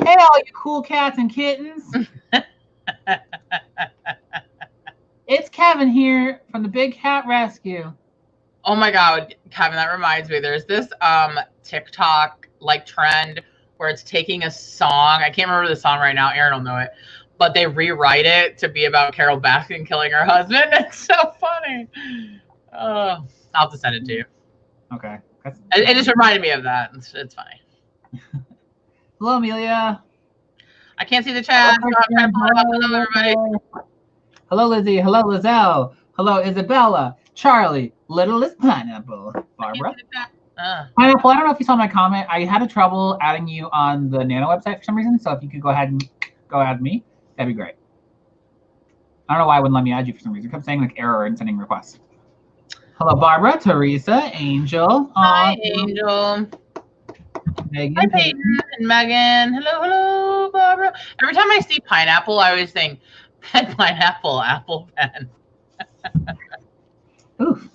Hey, all you cool cats and kittens. It's Kevin here from the Big Cat Rescue. Oh my God, Kevin, that reminds me. There's this TikTok like trend where it's taking a song. I can't remember the song right now. Aaron will know it. But they rewrite it to be about Carol Baskin killing her husband. It's so funny. I'll have to send it to you. Okay. It just reminded me of that. It's funny. Hello, Amelia. I can't see the chat. Hello, everybody. Hello, Lizzie. Hello, Lizelle. Hello, Isabella. Charlie. Littlest Pineapple. Barbara. Pineapple, I don't know if you saw my comment. I had trouble adding you on the Nano website for some reason. So if you could go ahead and add me, that'd be great. I don't know why it wouldn't let me add you for some reason. It kept saying like error and sending requests. Hello, Barbara, Teresa, Angel. Hi, Angel. Megan. Hi, Peyton and Megan. Hello, Barbara. Every time I see pineapple, I always think pen pineapple, apple pen. Oof.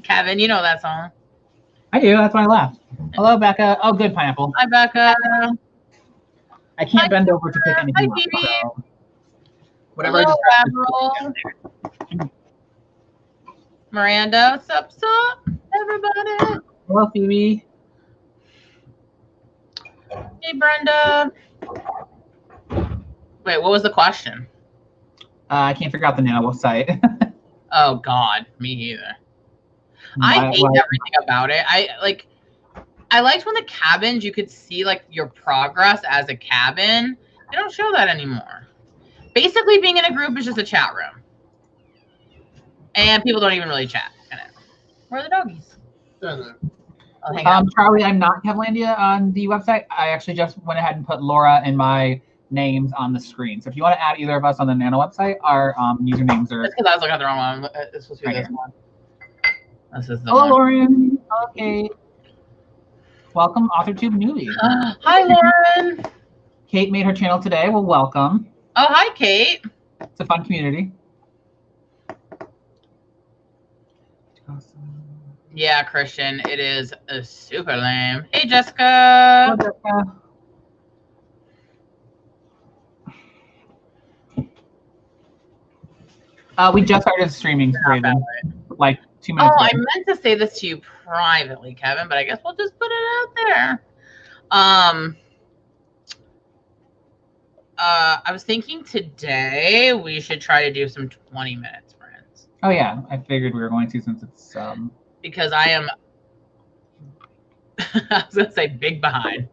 Kevin, you know that song. I do. That's why I laughed. Hello, Becca. Oh, good, Pineapple. Hi, Becca. I can't bend over to pick anything up. So whatever. Hello, Miranda, what's up, everybody? Hello, Phoebe. Hey, Brenda. Wait, what was the question? I can't figure out the Nano website. Oh God, me either. I hate everything about it. I liked when the cabins you could see like your progress as a cabin. They don't show that anymore. Basically, being in a group is just a chat room, and people don't even really chat in it. Where are the doggies? Charlie, I'm not Kevlandia on the website. I actually just went ahead and put Laura and my names on the screen. So if you want to add either of us on the Nano website, our usernames are. That's because I was looking at the wrong one. It's supposed to be this one. This is the Hello, one. Lauren. Okay. Welcome, Authortube newbie. Hi, Lauren. Kate made her channel today. Well, welcome. Oh, hi, Kate. It's a fun community. Yeah, Christian, it is super lame. Hey, Jessica. Hello, Jessica. We just started streaming, Raven, like 2 minutes ago. I meant to say this to you privately, Kevin, but I guess we'll just put it out there. I was thinking today we should try to do some 20 minutes, friends. Oh yeah, I figured we were going to since it's because I am I was gonna say big behind.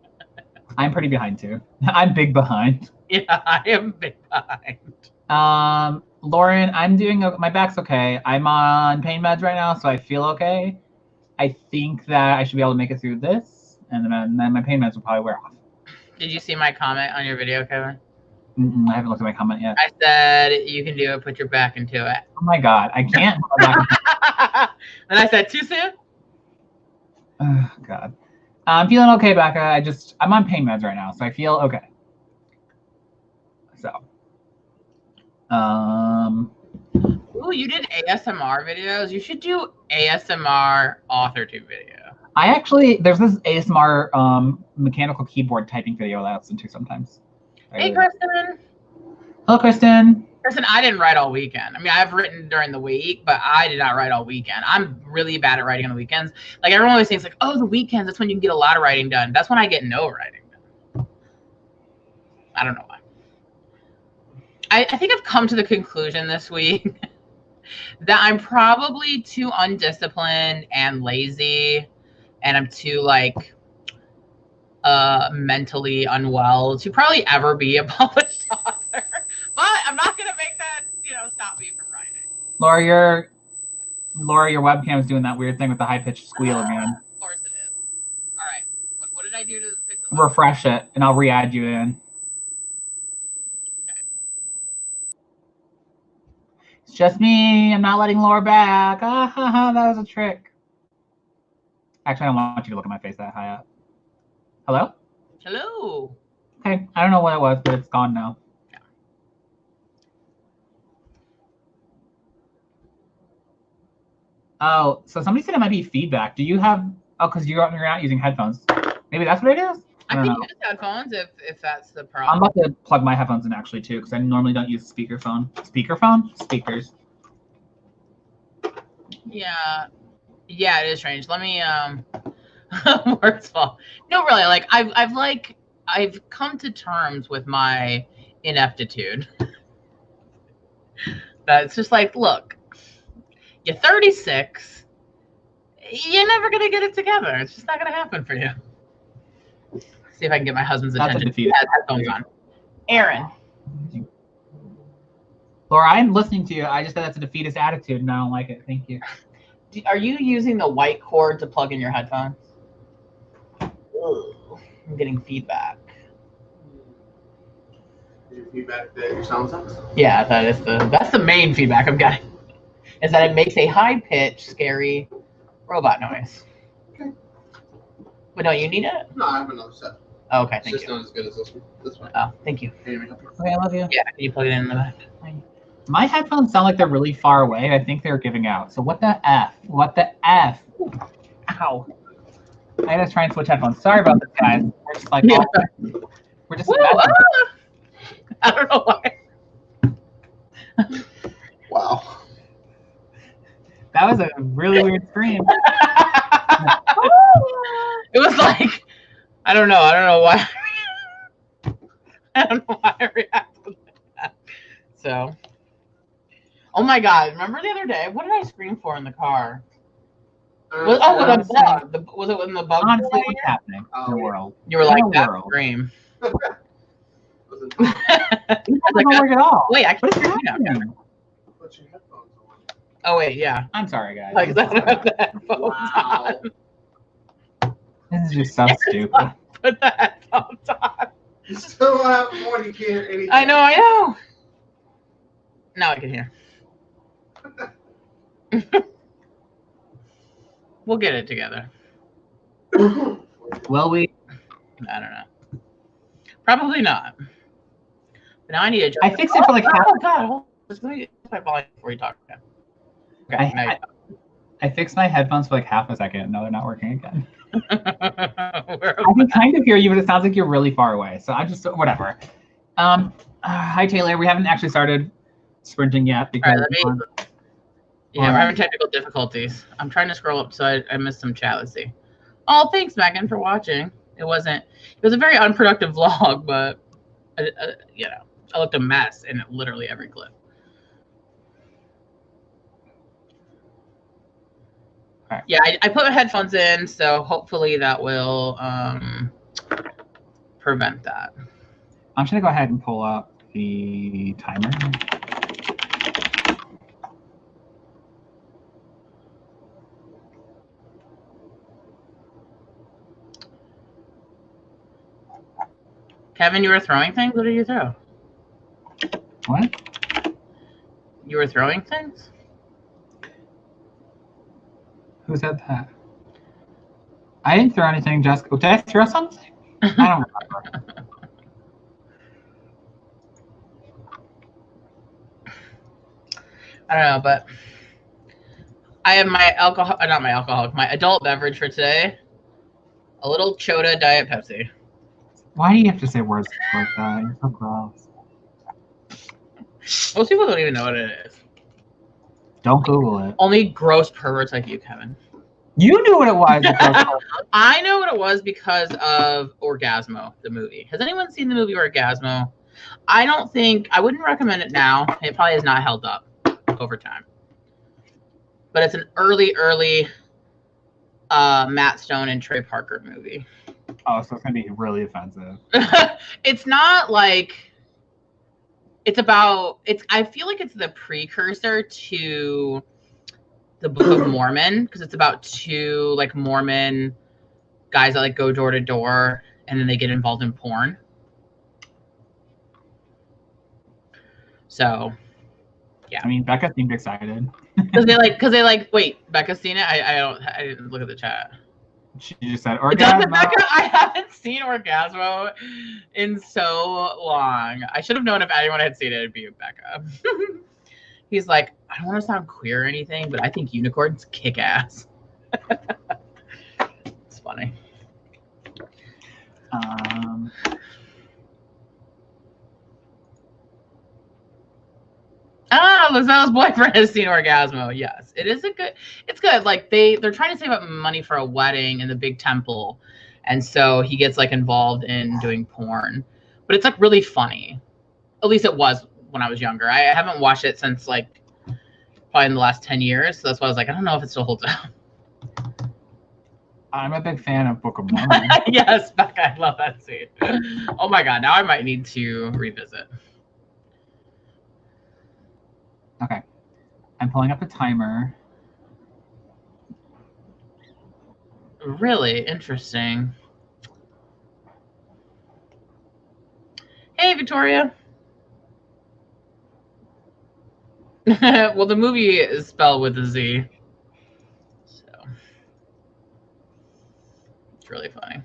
I'm pretty behind too. I'm big behind. Yeah, I am big behind. Lauren, I'm doing my back's okay. I'm on pain meds right now, so I feel okay. I think that I should be able to make it through this, and then my pain meds will probably wear off. Did you see my comment on your video, Kevin? I haven't looked at my comment yet. I said you can do it. Put your back into it. Oh my God, I can't. And I said too soon. Oh God, I'm feeling okay, Becca. I'm on pain meds right now, so I feel okay. So. Ooh, you did ASMR videos. You should do ASMR Authortube video. There's this ASMR mechanical keyboard typing video that I listen to sometimes. Hey, Kristen. Hello, Kristen. Kristen, I didn't write all weekend. I mean, I've written during the week, but I did not write all weekend. I'm really bad at writing on the weekends. Like everyone always thinks like, oh, the weekends, that's when you can get a lot of writing done. That's when I get no writing done. I don't know why. I think I've come to the conclusion this week that I'm probably too undisciplined and lazy, and I'm too like mentally unwell to probably ever be a published author. But I'm not gonna make that stop me from writing. Laura, your webcam is doing that weird thing with the high pitched squeal again. Of course it is. All right, what did I do to fix it? Refresh it, and I'll re-add you in. It's just me. I'm not letting Laura back. Ah, ha, ha, that was a trick. Actually, I don't want you to look at my face that high up. Hello? Hello. Okay, I don't know what it was, but it's gone now. Yeah. Oh, so somebody said it might be feedback. Do you have? Oh, because you're not using headphones. Maybe that's what it is. I can use headphones if that's the problem. I'm about to plug my headphones in actually too, because I normally don't use speakerphone. Speakerphone? Speakers. Yeah. Yeah, it is strange. Let me words fall. No, really, like I've come to terms with my ineptitude. That's just like, look, you're 36. You're never gonna get it together. It's just not gonna happen for you. See if I can get my husband's attention. He has headphones on. Aaron. Laura, I'm listening to you. I just said that's a defeatist attitude, and I don't like it. Thank you. Are you using the white cord to plug in your headphones? Ugh, I'm getting feedback. Your feedback that your sound sucks? Yeah, that's the main feedback I'm getting. Is that it makes a high pitched, scary robot noise. Okay. But don't you need it? No, I have another set. Oh, okay, thank you. It's just not as good as this one. Oh, thank you. Can you make up for it? Okay, I love you. Yeah, can you plug it in the back? My headphones sound like they're really far away. I think they're giving out. So what the F? What the F? Ow. I gotta try and switch headphones. Sorry about this, guys. We're just like, Yeah. we're just. I don't know why. Wow. That was a really weird scream. It was like, I don't know why. I don't know why I reacted like that. So, oh my God! Remember the other day? What did I scream for in the car? Was it when the bug? Honestly, what's happening in the world? You were like, that scream. It doesn't work at all. Wait, I can't What is happening? Put your headphones on. Oh wait, yeah. I'm sorry, guys. Like that. Wow. This is just so stupid. Put the headphones on. You still have more than you can hear anything. I know. Now I can hear. We'll get it together. Will we? I don't know. Probably not. But now I need to. I fixed it for like half. Oh God! Hold on. Just let me my volume before you talk again. Okay. I fixed my headphones for like half a second. No, they're not working again. I I can kind of hear you, but it sounds like you're really far away. So I just whatever. Hi Taylor. We haven't actually started sprinting yet because yeah, we're having technical difficulties. I'm trying to scroll up, so I missed some chat. Let's see. Oh, thanks, Megan, for watching. It was a very unproductive vlog, but you know, I looked a mess in literally every clip. Right. Yeah, I put my headphones in, so hopefully that will prevent that. I'm just gonna go ahead and pull up the timer. Kevin, you were throwing things? What did you throw? What? You were throwing things? Who said that? I didn't throw anything, Jessica. Did I throw something? I don't remember. I don't know, but I have my my adult beverage for today. A little Chota Diet Pepsi. Why do you have to say words like that? You're so gross. Most people don't even know what it is. Don't Google it. Only gross perverts like you, Kevin. You knew what it was. I know what it was because of Orgasmo, the movie. Has anyone seen the movie Orgasmo? I wouldn't recommend it now. It probably has not held up over time. But it's an early Matt Stone and Trey Parker movie. Oh, so it's going to be really offensive. It's not like... I feel like it's the precursor to the Book of Mormon, because it's about two like Mormon guys that like go door to door and then they get involved in porn. So yeah. I mean, Becca seemed excited. Because they like wait, Becca's seen it? I didn't look at the chat. She just said Orgasmo. Becca, I haven't seen Orgasmo in so long. I should have known if anyone had seen it, it'd be Becca. He's like, I don't want to sound queer or anything, but I think unicorns kick ass. It's funny. Lizelle's boyfriend has seen Orgasmo. Yes, it is it's good. Like they're trying to save up money for a wedding in the big temple, and so he gets like involved in doing porn, but it's like really funny. At least it was when I was younger. I haven't watched it since like probably in the last 10 years, so that's why I was like, I don't know if it still holds up. I'm a big fan of Book of Mormon. Yes, Becca, I love that scene. Oh my god, now I might need to revisit. Okay, I'm pulling up the timer. Really interesting. Hey, Victoria. Well, the movie is spelled with a Z. So it's really funny.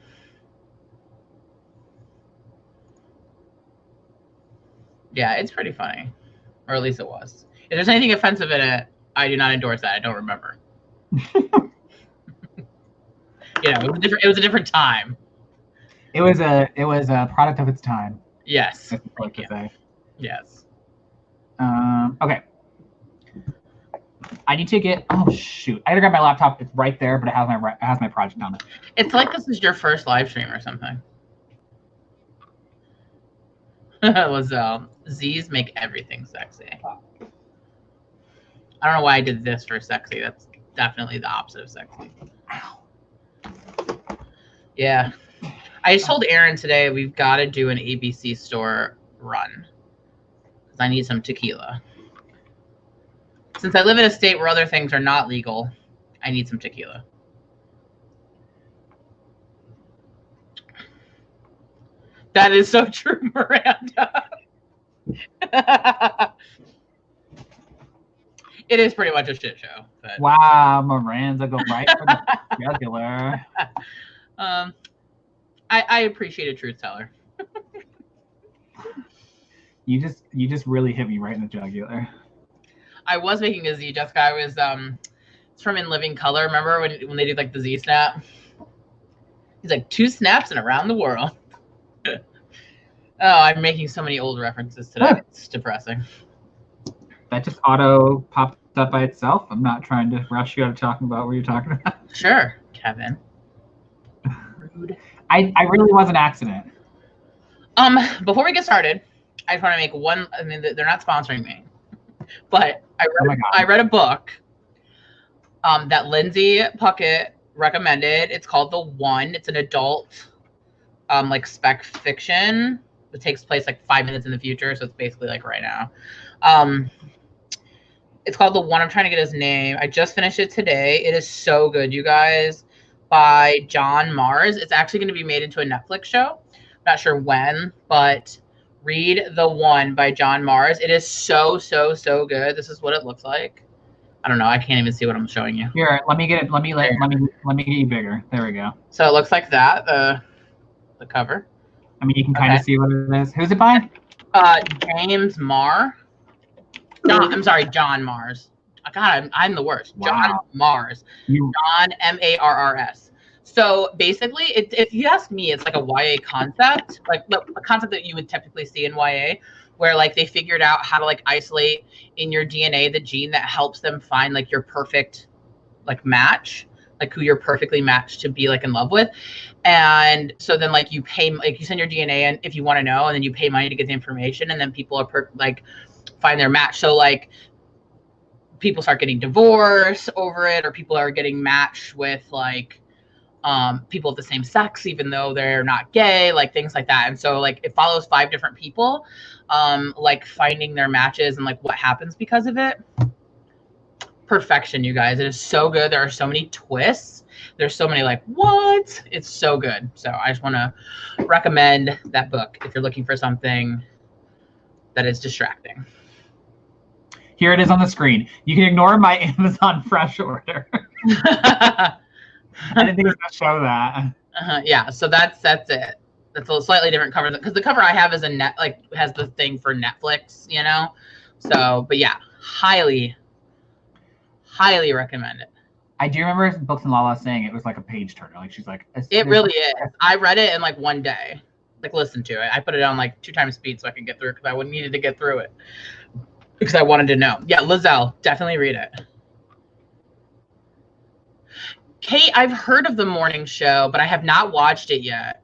Yeah, it's pretty funny. Or at least it was. If there's anything offensive in it, I do not endorse that. I don't remember. You know, it was a different time. It was a product of its time. Yes. That's what I like to say. Yes. Okay. I need to get. Oh shoot! I gotta grab my laptop. It's right there, but it has my project on it. It's like this is your first live stream or something. Lizelle, Z's make everything sexy. I don't know why I did this for sexy. That's definitely the opposite of sexy. Yeah. I just told Aaron today we've got to do an ABC store run. Because I need some tequila. Since I live in a state where other things are not legal, I need some tequila. That is so true, Miranda. It is pretty much a shit show. But... Wow, Miranda, go right for the jugular. I appreciate a truth teller. You just really hit me right in the jugular. I was making a Z, Jessica. I was it's from In Living Color. Remember when they did like the Z snap? He's like 2 snaps and around the world. Oh, I'm making so many old references today. Huh. It's depressing. That just auto popped up by itself. I'm not trying to rush you out of talking about what you're talking about. Sure, Kevin. Rude. I really was an accident. Before we get started, I just want to make one. I mean, they're not sponsoring me, but I read a book that Lindsay Puckett recommended. It's called The One. It's an adult like spec fiction. It takes place like 5 minutes in the future, so it's basically like right now. It's called The One. I'm trying to get his name. I just finished it today. It is so good, you guys. By John Mars. It's actually going to be made into a Netflix show. I'm not sure when, but read The One by John Mars. It is so good. This is what it looks like. I don't know. I can't even see what I'm showing you. Here, let me get it. Let me get you bigger. There we go. So it looks like that. The cover. I mean, you can kind of see what it is. Who's it by? James Marr. No, I'm sorry, John Mars. God, I'm the worst. Wow. John Mars. John Marrs. So basically, if you ask me, it's like a YA concept, like a concept that you would typically see in YA, where like they figured out how to like isolate in your DNA the gene that helps them find like your perfect like match, like who you're perfectly matched to be like in love with. And so then like you pay, like you send your DNA in if you want to know, and then you pay money to get the information, and then people are like find their match. So like people start getting divorced over it, or people are getting matched with like people of the same sex, even though they're not gay, like things like that. And so like it follows 5 different people, like finding their matches and like what happens because of it. Perfection, you guys. It is so good. There are so many twists. There's so many like, what? It's so good. So I just want to recommend that book if you're looking for something that is distracting. Here it is on the screen. You can ignore my Amazon Fresh order. I didn't think it was going to show that. Yeah, so that's it. That's a slightly different cover because the cover I have is has the thing for Netflix, you know. So, but yeah, highly recommend it. I do remember Books and Lala saying it was like a page turner. Like she's like, it really is. I read it in like one day. Like listened to it. I put it on like 2 times speed so I could get through it because I needed to get through it because I wanted to know. Yeah, Lizelle, definitely read it. Kate, I've heard of the morning show, but I have not watched it yet.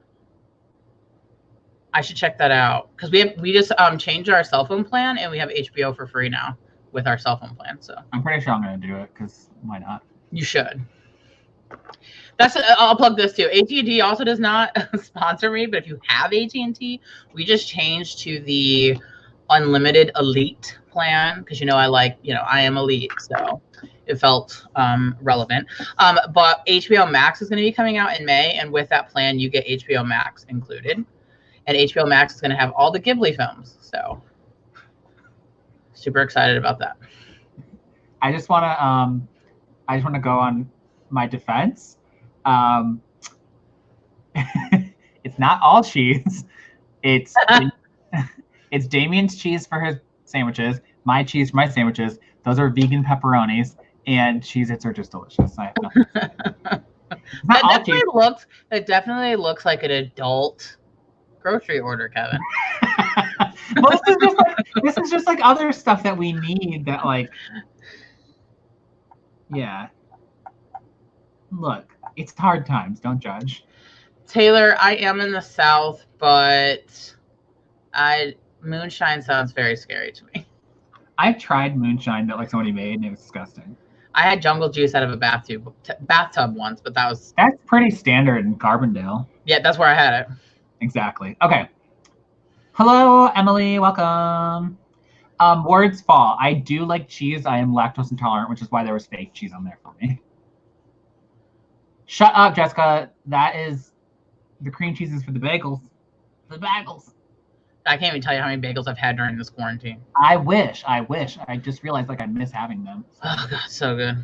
I should check that out because we just changed our cell phone plan and we have HBO for free now with our cell phone plan. So I'm pretty sure I'm gonna do it because why not? You should. I'll plug this too. AT&T also does not sponsor me, but if you have AT&T, we just changed to the unlimited elite plan because I am elite, so it felt relevant. But HBO Max is going to be coming out in May, and with that plan, you get HBO Max included, and HBO Max is going to have all the Ghibli films. So super excited about that. I just want to go on my defense. It's not all cheese. It's Damien's cheese for his sandwiches, my cheese for my sandwiches. Those are vegan pepperonis, and Cheez-Its are just delicious. I have That definitely looks like an adult grocery order, Kevin. Well, this is just like other stuff that we need that like, yeah. Look, it's hard times. Don't judge. Taylor, I am in the South, but moonshine sounds very scary to me. I've tried moonshine that like somebody made, and it was disgusting. I had jungle juice out of a bathtub once, but that's pretty standard in Carbondale. Yeah, that's where I had it. Exactly. Okay. Hello, Emily. Welcome. Words fall. I do like cheese. I am lactose intolerant, which is why there was fake cheese on there for me. Shut up, Jessica. That is the cream cheeses for the bagels. The bagels. I can't even tell you how many bagels I've had during this quarantine. I wish. I just realized like I miss having them. Oh god, so good.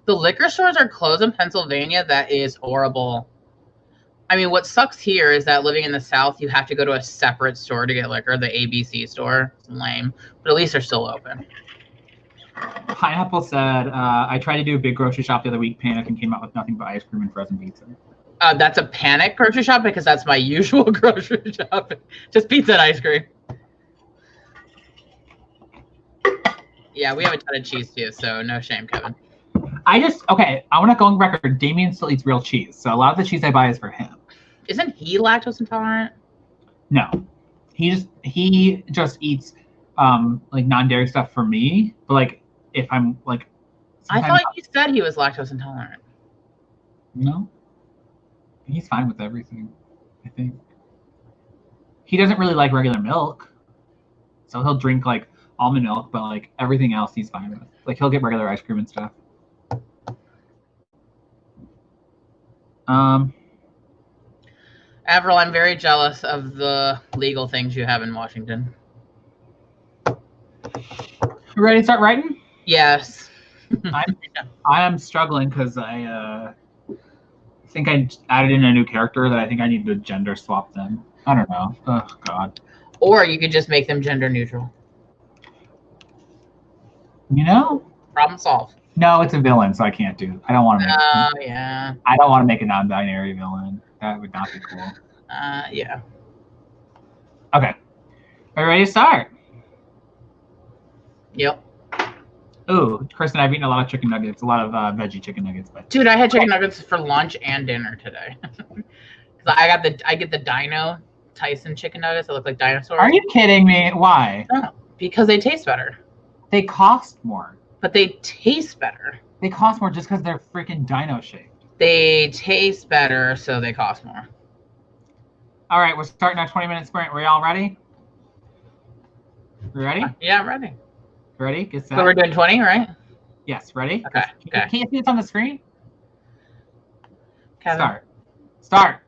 The liquor stores are closed in Pennsylvania. That is horrible. I mean, what sucks here is that living in the South, you have to go to a separate store to get liquor, the ABC store. It's lame, but at least they're still open. Pineapple said, I tried to do a big grocery shop the other week, panic, and came out with nothing but ice cream and frozen pizza. That's a panic grocery shop because that's my usual grocery shop. Just pizza and ice cream. Yeah, we have a ton of cheese too, so no shame, Kevin. I want to go on record. Damien still eats real cheese, so a lot of the cheese I buy is for him. Isn't he lactose intolerant? No, he just eats like non-dairy stuff for me. But like if I'm like, I thought you said he was lactose intolerant. No, he's fine with everything. I think he doesn't really like regular milk, so he'll drink like almond milk, but like everything else he's fine with. Like he'll get regular ice cream and stuff. Avril, I'm very jealous of the legal things you have in Washington. You ready to start writing? Yes. I am struggling because I think I added in a new character that I think I need to gender swap them. I don't know. Oh God. Or you could just make them gender neutral. You know? Problem solved. No, it's a villain, so I can't do it. I don't want to make yeah. I don't want to make a non-binary villain. That would not be cool. Yeah. Okay. Are you ready to start? Yep. Ooh, Kristen, I've eaten a lot of chicken nuggets, a lot of veggie chicken nuggets. But dude, I had chicken nuggets for lunch and dinner today. I get the Dino Tyson chicken nuggets that look like dinosaurs. Are you kidding me? Why? No, because they taste better. They cost more. But they taste better. They cost more just because they're freaking dino shaped. They taste better, so they cost more. All right, we're starting our 20-minute sprint. Are y'all ready? You ready? Yeah, I'm ready. Ready? Get set. So we're doing 20, right? Yes, ready? Okay. Can you see this on the screen? Kevin. Start.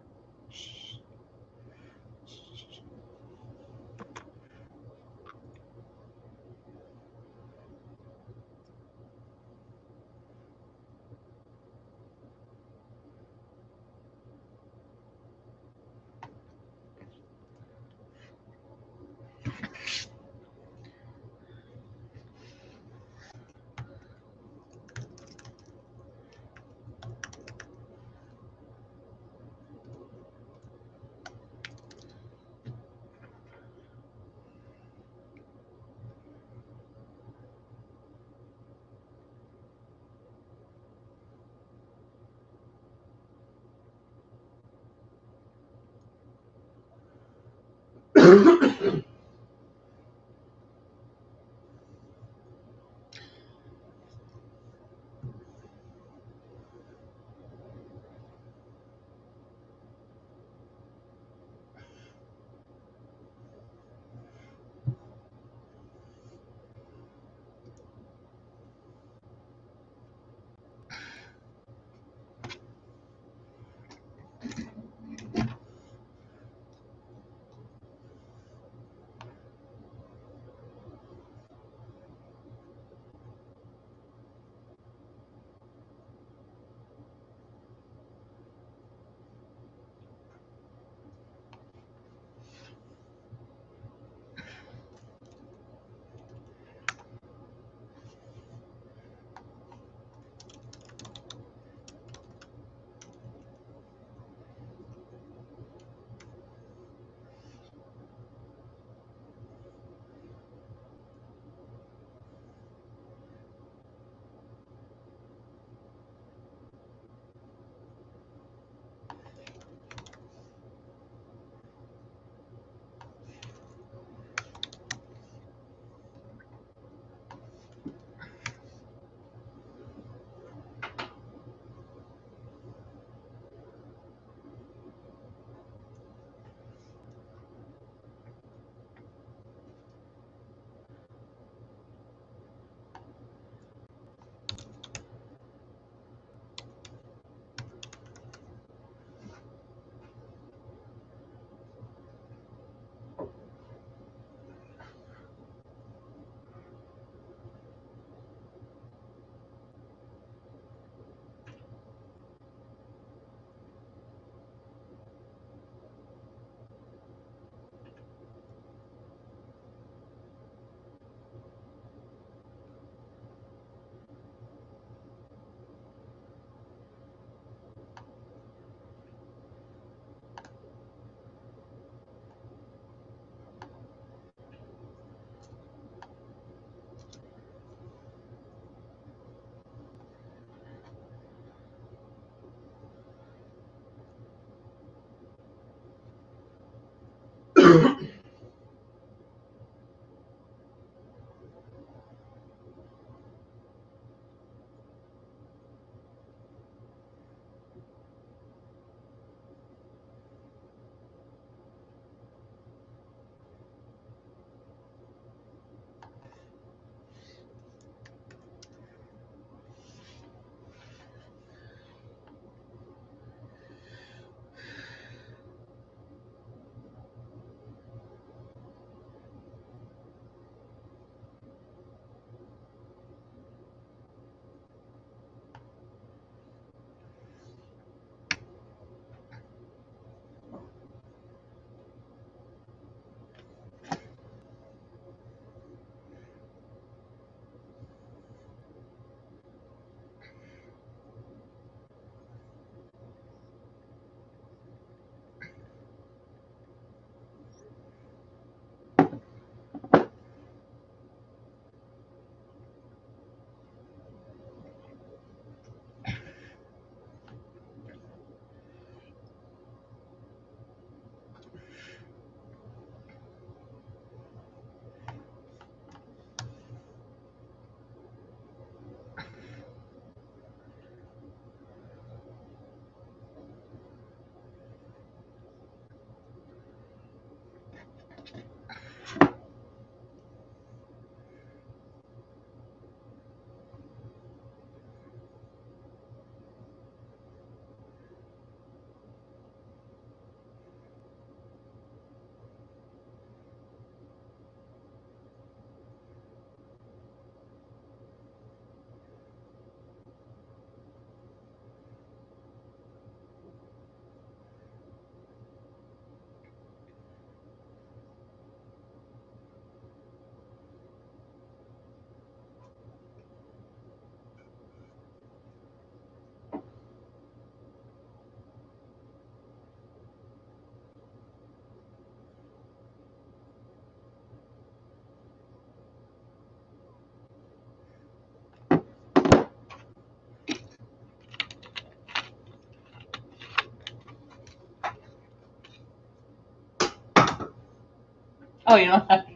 Oh, you don't have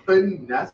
Finesse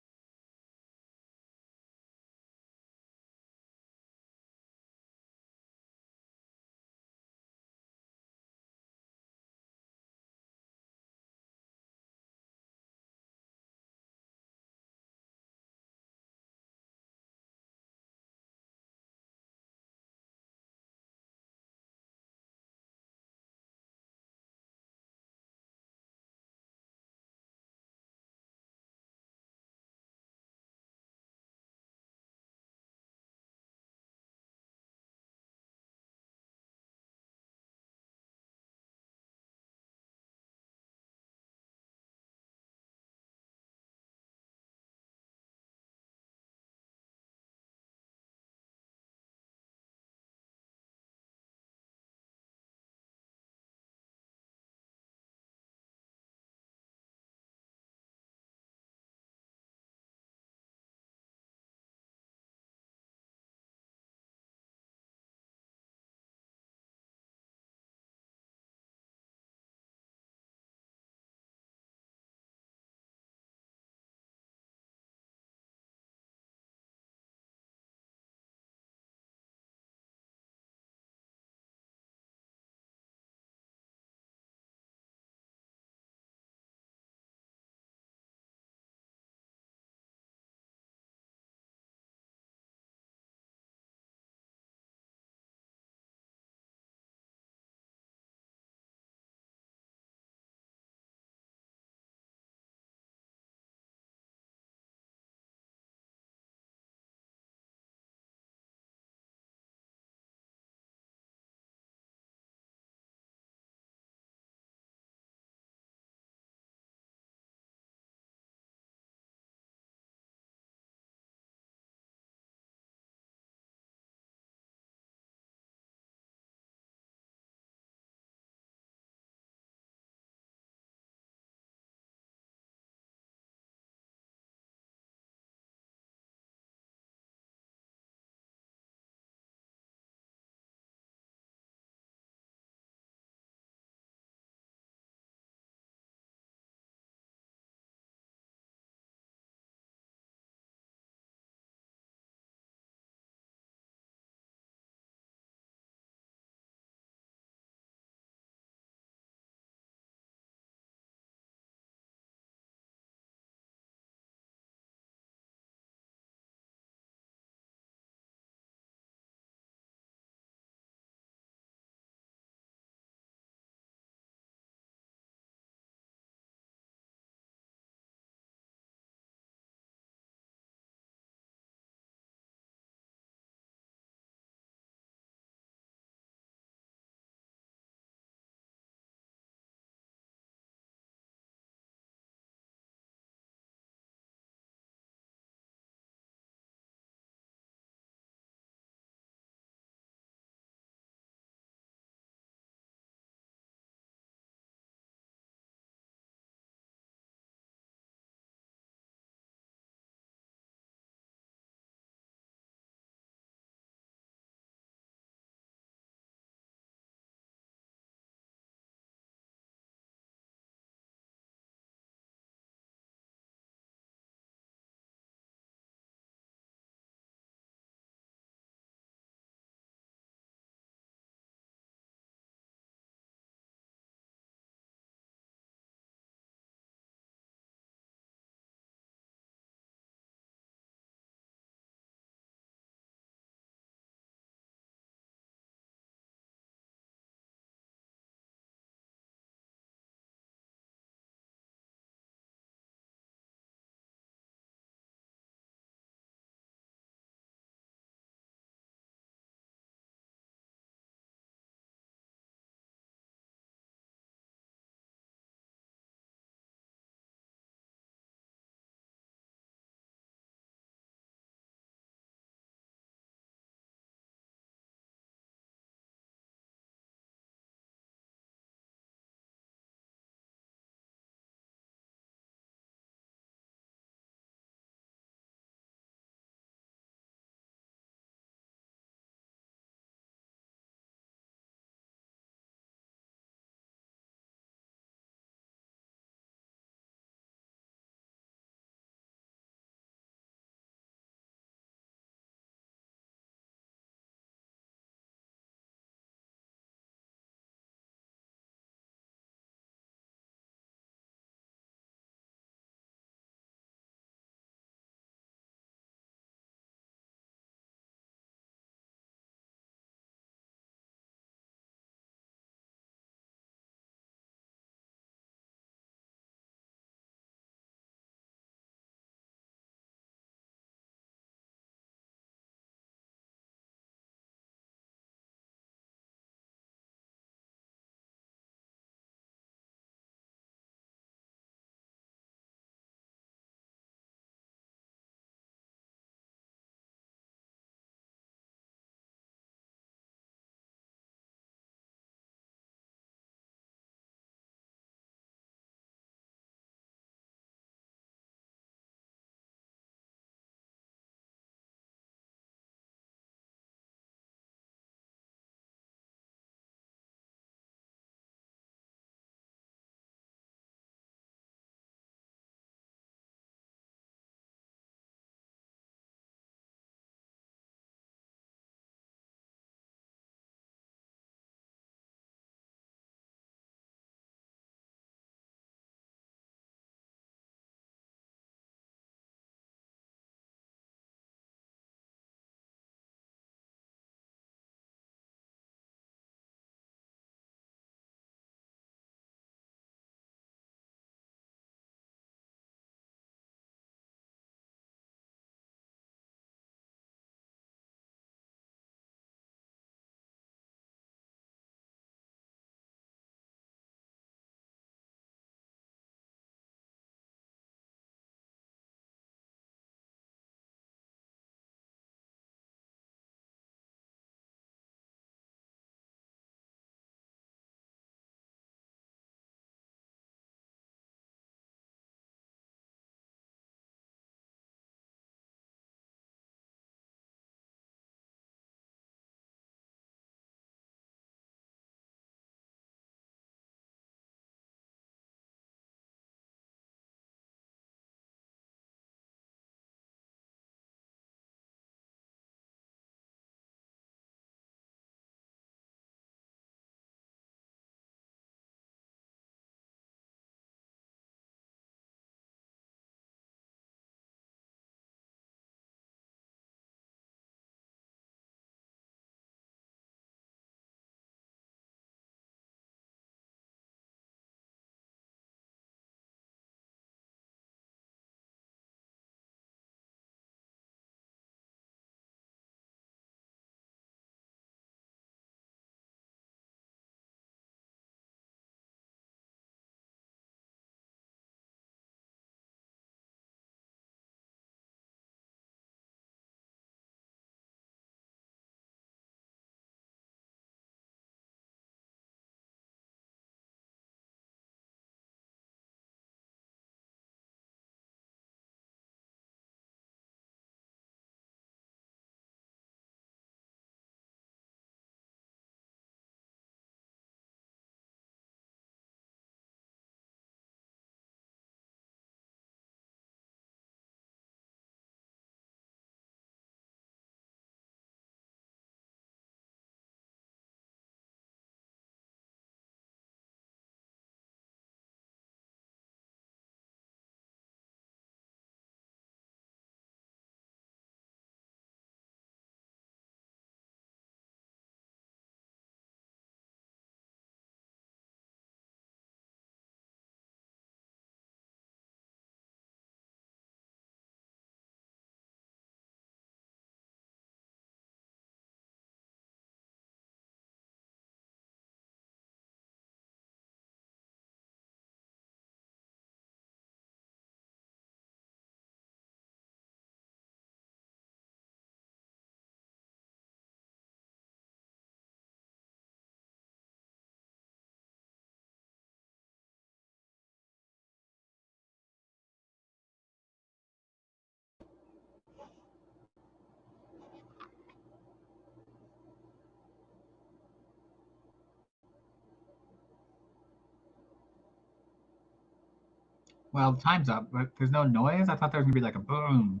Well, time's up, but there's no noise. I thought there was gonna be like a boom.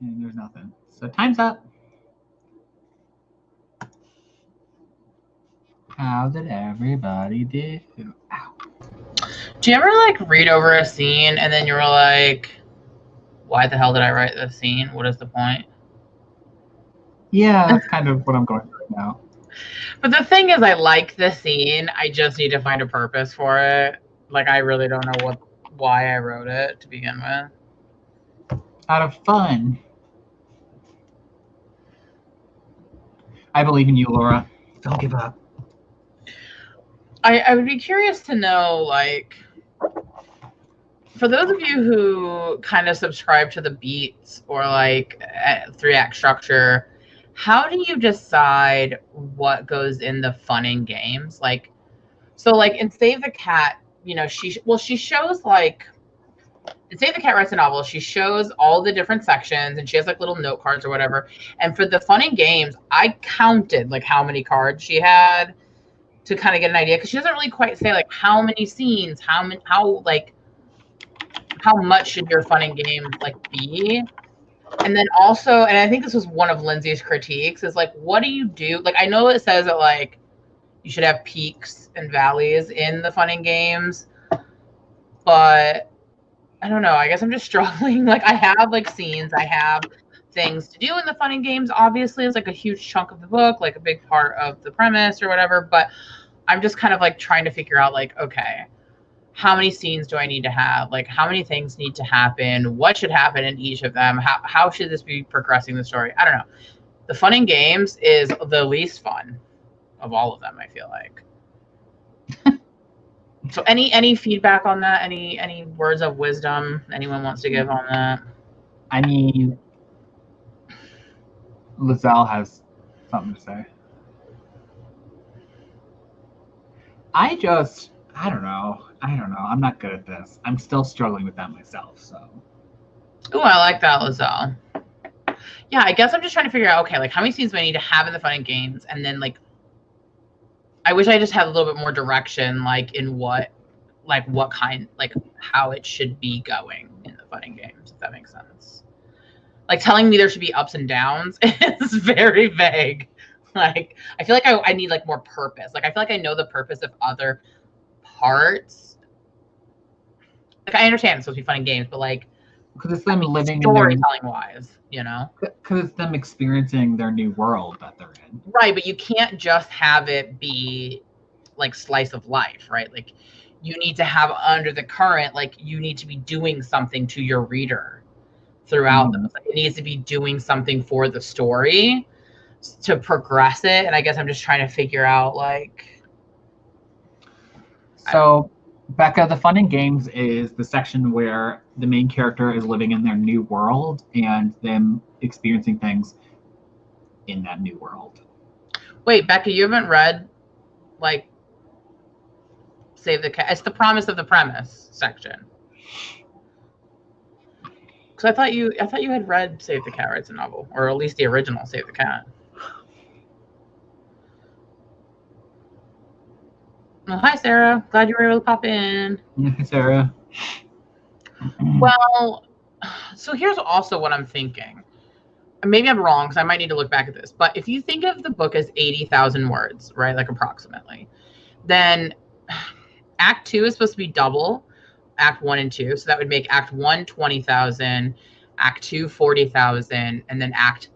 And there's nothing. So time's up. How did everybody do? Ow. Do you ever like read over a scene and then you were like, why the hell did I write this scene? What is the point? Yeah, that's kind of what I'm going through right now. But the thing is, I like the scene. I just need to find a purpose for it. Like, I really don't know why I wrote it to begin with. Out of fun. I believe in you, Laura. Don't give up. I would be curious to know, like, for those of you who kind of subscribe to the beats or like 3-act structure, how do you decide what goes in the fun and games? Like, so like in Save the Cat, you know, she shows like, in Save the Cat Writes a Novel, she shows all the different sections and she has like little note cards or whatever. And for the fun and games, I counted like how many cards she had to kind of get an idea, because she doesn't really quite say like how many scenes, how much should your fun and games like be. And then also, and I think this was one of Lindsay's critiques, is like, what do you do? Like, I know it says that like you should have peaks and valleys in the fun and games, but I don't know. I guess I'm just struggling. Like, I have like scenes, I have things to do in the fun and games. Obviously, it's like a huge chunk of the book, like a big part of the premise or whatever. But I'm just kind of like trying to figure out like, okay, how many scenes do I need to have? Like, how many things need to happen? What should happen in each of them? How should this be progressing the story? I don't know. The fun and games is the least fun of all of them, I feel like. So any feedback on that? Any words of wisdom anyone wants to give on that? I mean, Lizelle has something to say. I don't know. I'm not good at this. I'm still struggling with that myself, so. Oh, I like that, Lizelle. Yeah, I guess I'm just trying to figure out, okay, like how many scenes do I need to have in the fun and games? And then like, I wish I just had a little bit more direction, like in what kind, like how it should be going in the fun and games, if that makes sense. Like telling me there should be ups and downs is very vague. Like, I feel like I need like more purpose. Like, I feel like I know the purpose of other parts. Like, I understand it's supposed to be fun and games, but like, because it's them living storytelling wise, you know? Because it's them experiencing their new world that they're in. Right, but you can't just have it be like slice of life, right? Like, you need to have under the current, like you need to be doing something to your reader throughout those. Like, it needs to be doing something for the story to progress it. And I guess I'm just trying to figure out like. So, Becca, the fun and games is the section where the main character is living in their new world and them experiencing things in that new world. Wait, Becca, you haven't read like Save the Cat? It's the promise of the premise section. Because I thought you had read Save the Cat Writes a Novel, or at least the original Save the Cat. Well, hi, Sarah. Glad you were able to pop in. Yeah, hi, Sarah. Well, so here's also what I'm thinking. And maybe I'm wrong, because I might need to look back at this. But if you think of the book as 80,000 words, right, like approximately, then Act 2 is supposed to be double Act 1 and 2. So that would make Act 1 20,000, Act 2 40,000, and then Act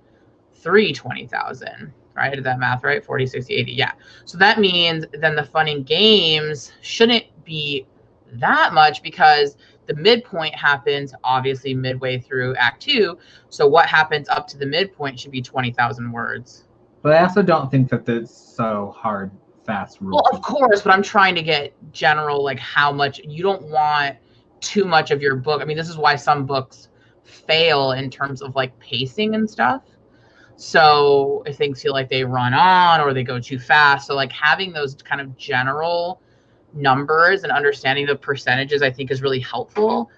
3 20,000. Right? I did that math right? 40, 60, 80. Yeah. So that means then the fun and games shouldn't be that much, because the midpoint happens obviously midway through Act 2. So what happens up to the midpoint should be 20,000 words. But I also don't think that that's so hard, fast rule. Well, of course, but I'm trying to get general, like how much. You don't want too much of your book. I mean, this is why some books fail in terms of like pacing and stuff. So if things feel like they run on or they go too fast. So like having those kind of general numbers and understanding the percentages, I think, is really helpful.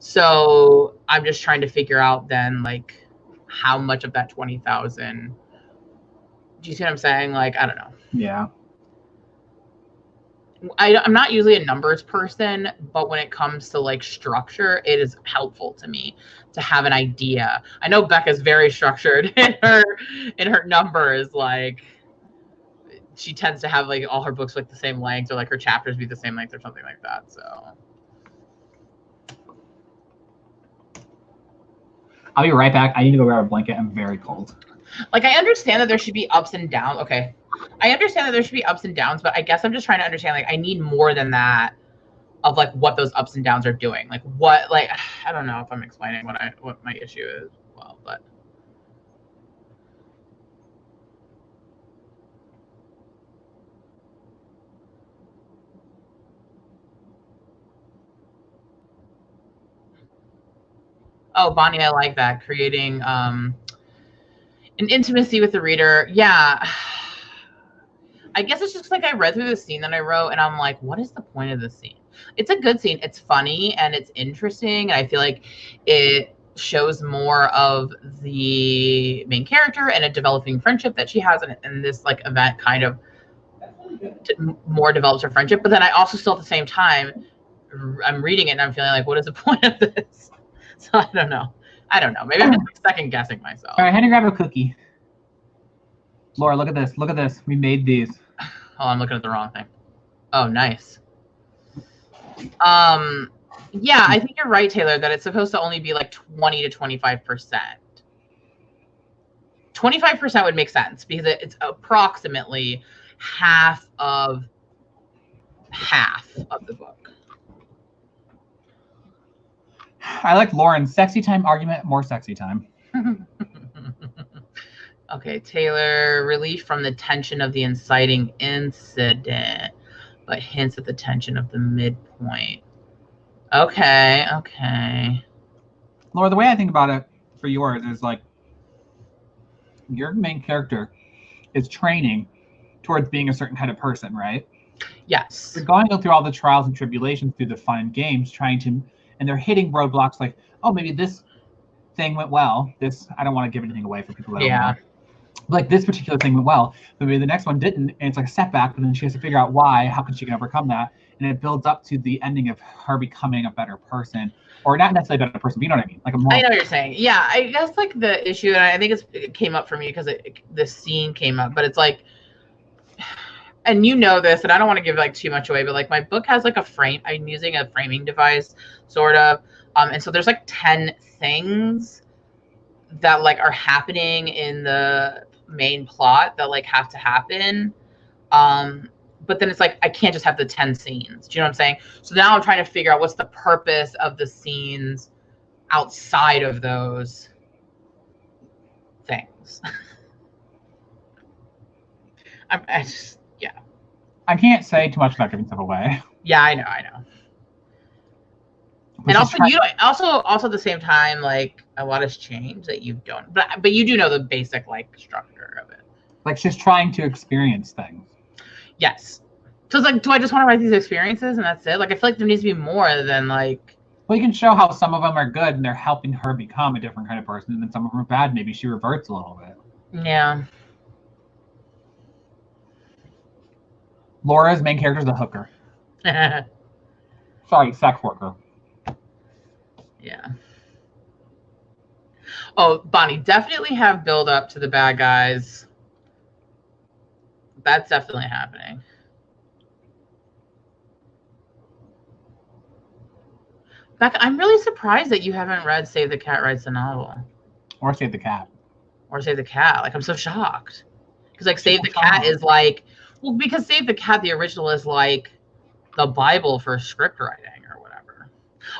So I'm just trying to figure out then like how much of that 20,000. Do you see what I'm saying? Like, I don't know. Yeah. I'm not usually a numbers person, but when it comes to like structure, it is helpful to me to have an idea. I know Becca's very structured in her numbers. Like she tends to have like all her books like the same length, or like her chapters be the same length or something like that. So I'll be right back. I need to go grab a blanket. I'm very cold. Like I understand that there should be ups and downs. Okay. I understand that there should be ups and downs, but I guess I'm just trying to understand, like, I need more than that of like what those ups and downs are doing. Like what, like, I don't know if I'm explaining what my issue is well, but. Oh, Bonnie, I like that. Creating an intimacy with the reader. Yeah. I guess it's just like I read through the scene that I wrote and I'm like, what is the point of this scene? It's a good scene. It's funny and it's interesting. And I feel like it shows more of the main character and a developing friendship that she has. And this like event kind of more develops her friendship. But then I also still at the same time, I'm reading it and I'm feeling like, what is the point of this? So I don't know. Maybe I'm just second guessing myself. All right, Henry, grab a cookie. Laura, look at this. Look at this. We made these. Oh, I'm looking at the wrong thing. Oh, nice. Yeah, I think you're right, Taylor, that it's supposed to only be like 20 to 25%. 25% would make sense because it's approximately half of the book. I like Lauren's sexy time argument, more sexy time. Okay, Taylor, relief from the tension of the inciting incident, but hints at the tension of the midpoint. Okay. Laura, the way I think about it for yours is like your main character is training towards being a certain kind of person, right? Yes. They're going through all the trials and tribulations through the fun and games, and they're hitting roadblocks like, oh, maybe this thing went well. I don't want to give anything away for people that don't know. Like this particular thing went well, but maybe the next one didn't, and it's like a setback, but then she has to figure out why, how can she overcome that, and it builds up to the ending of her becoming a better person, or not necessarily a better person, but you know what I mean? Like I know what you're saying. Yeah, I guess like the issue, and I think it came up for me because the scene came up, but it's like, and you know this, and I don't want to give like too much away, but like my book has like a frame. I'm using a framing device, sort of, and so there's like 10 things that like are happening in the main plot that like have to happen, but then it's like I can't just have the 10 scenes. Do you know what I'm saying? So now I'm trying to figure out what's the purpose of the scenes outside of those things. I can't say too much about giving stuff away. Yeah, I know. And also at the same time, like a lot has changed that you don't, but you do know the basic like structure of it. Like she's trying to experience things. Yes. So it's like, do I just want to write these experiences and that's it? Like I feel like there needs to be more than like. Well, you can show how some of them are good and they're helping her become a different kind of person, and then some of them are bad. Maybe she reverts a little bit. Yeah. Laura's main character is a hooker. Sorry, sex worker. Yeah. Oh, Bonnie, definitely have build up to the bad guys. That's definitely happening. Becca, I'm really surprised that you haven't read Save the Cat Writes the Novel. Or Save the Cat. Or Save the Cat. Like, I'm so shocked. Because, like, Save the Cat is like... Well, because Save the Cat, the original, is like the Bible for script writing or whatever.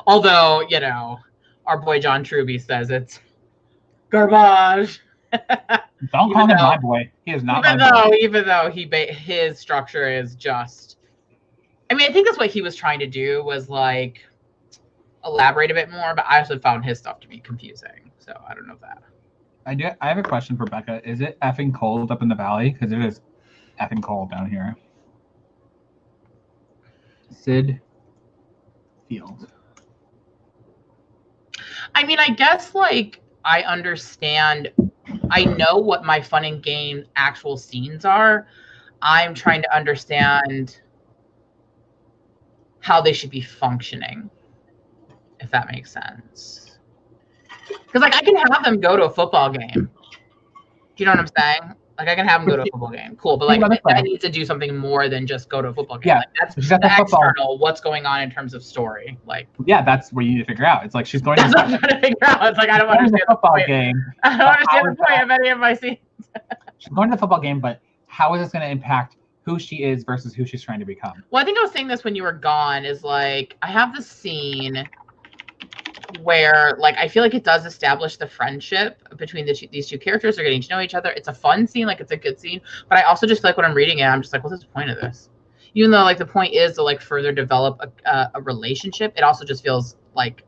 Although, you know, our boy John Truby says it's garbage. Don't call him my boy. He is not my boy. Even though his structure is just... I mean, I think that's what he was trying to do, was like elaborate a bit more, but I also found his stuff to be confusing. So I don't know that. I have a question for Becca. Is it effing cold up in the valley? Because it is effing cold down here. Sid Field. I mean, I guess like I understand. I know what my fun and game actual scenes are. I'm trying to understand how they should be functioning, if that makes sense. Because like I can have them go to a football game. Do you know what I'm saying? Like I can have them go to a football game, cool. But like I need to do something more than just go to a football game. Yeah, like, that's the external. What's going on in terms of story? Like yeah, that's what you need to figure out. It's like she's going. That's what I'm trying to figure out. It's like I don't understand the football game. I don't understand the point of any of my scenes. She's going to the football game, but how is this going to impact who she is versus who she's trying to become? Well, I think I was saying this when you were gone. Is like I have this scene where like I feel like it does establish the friendship between these two characters. They're getting to know each other. It's a fun scene, like it's a good scene. But I also just feel like when I'm reading it, I'm just like, what's the point of this? Even though like the point is to like further develop a relationship, it also just feels like,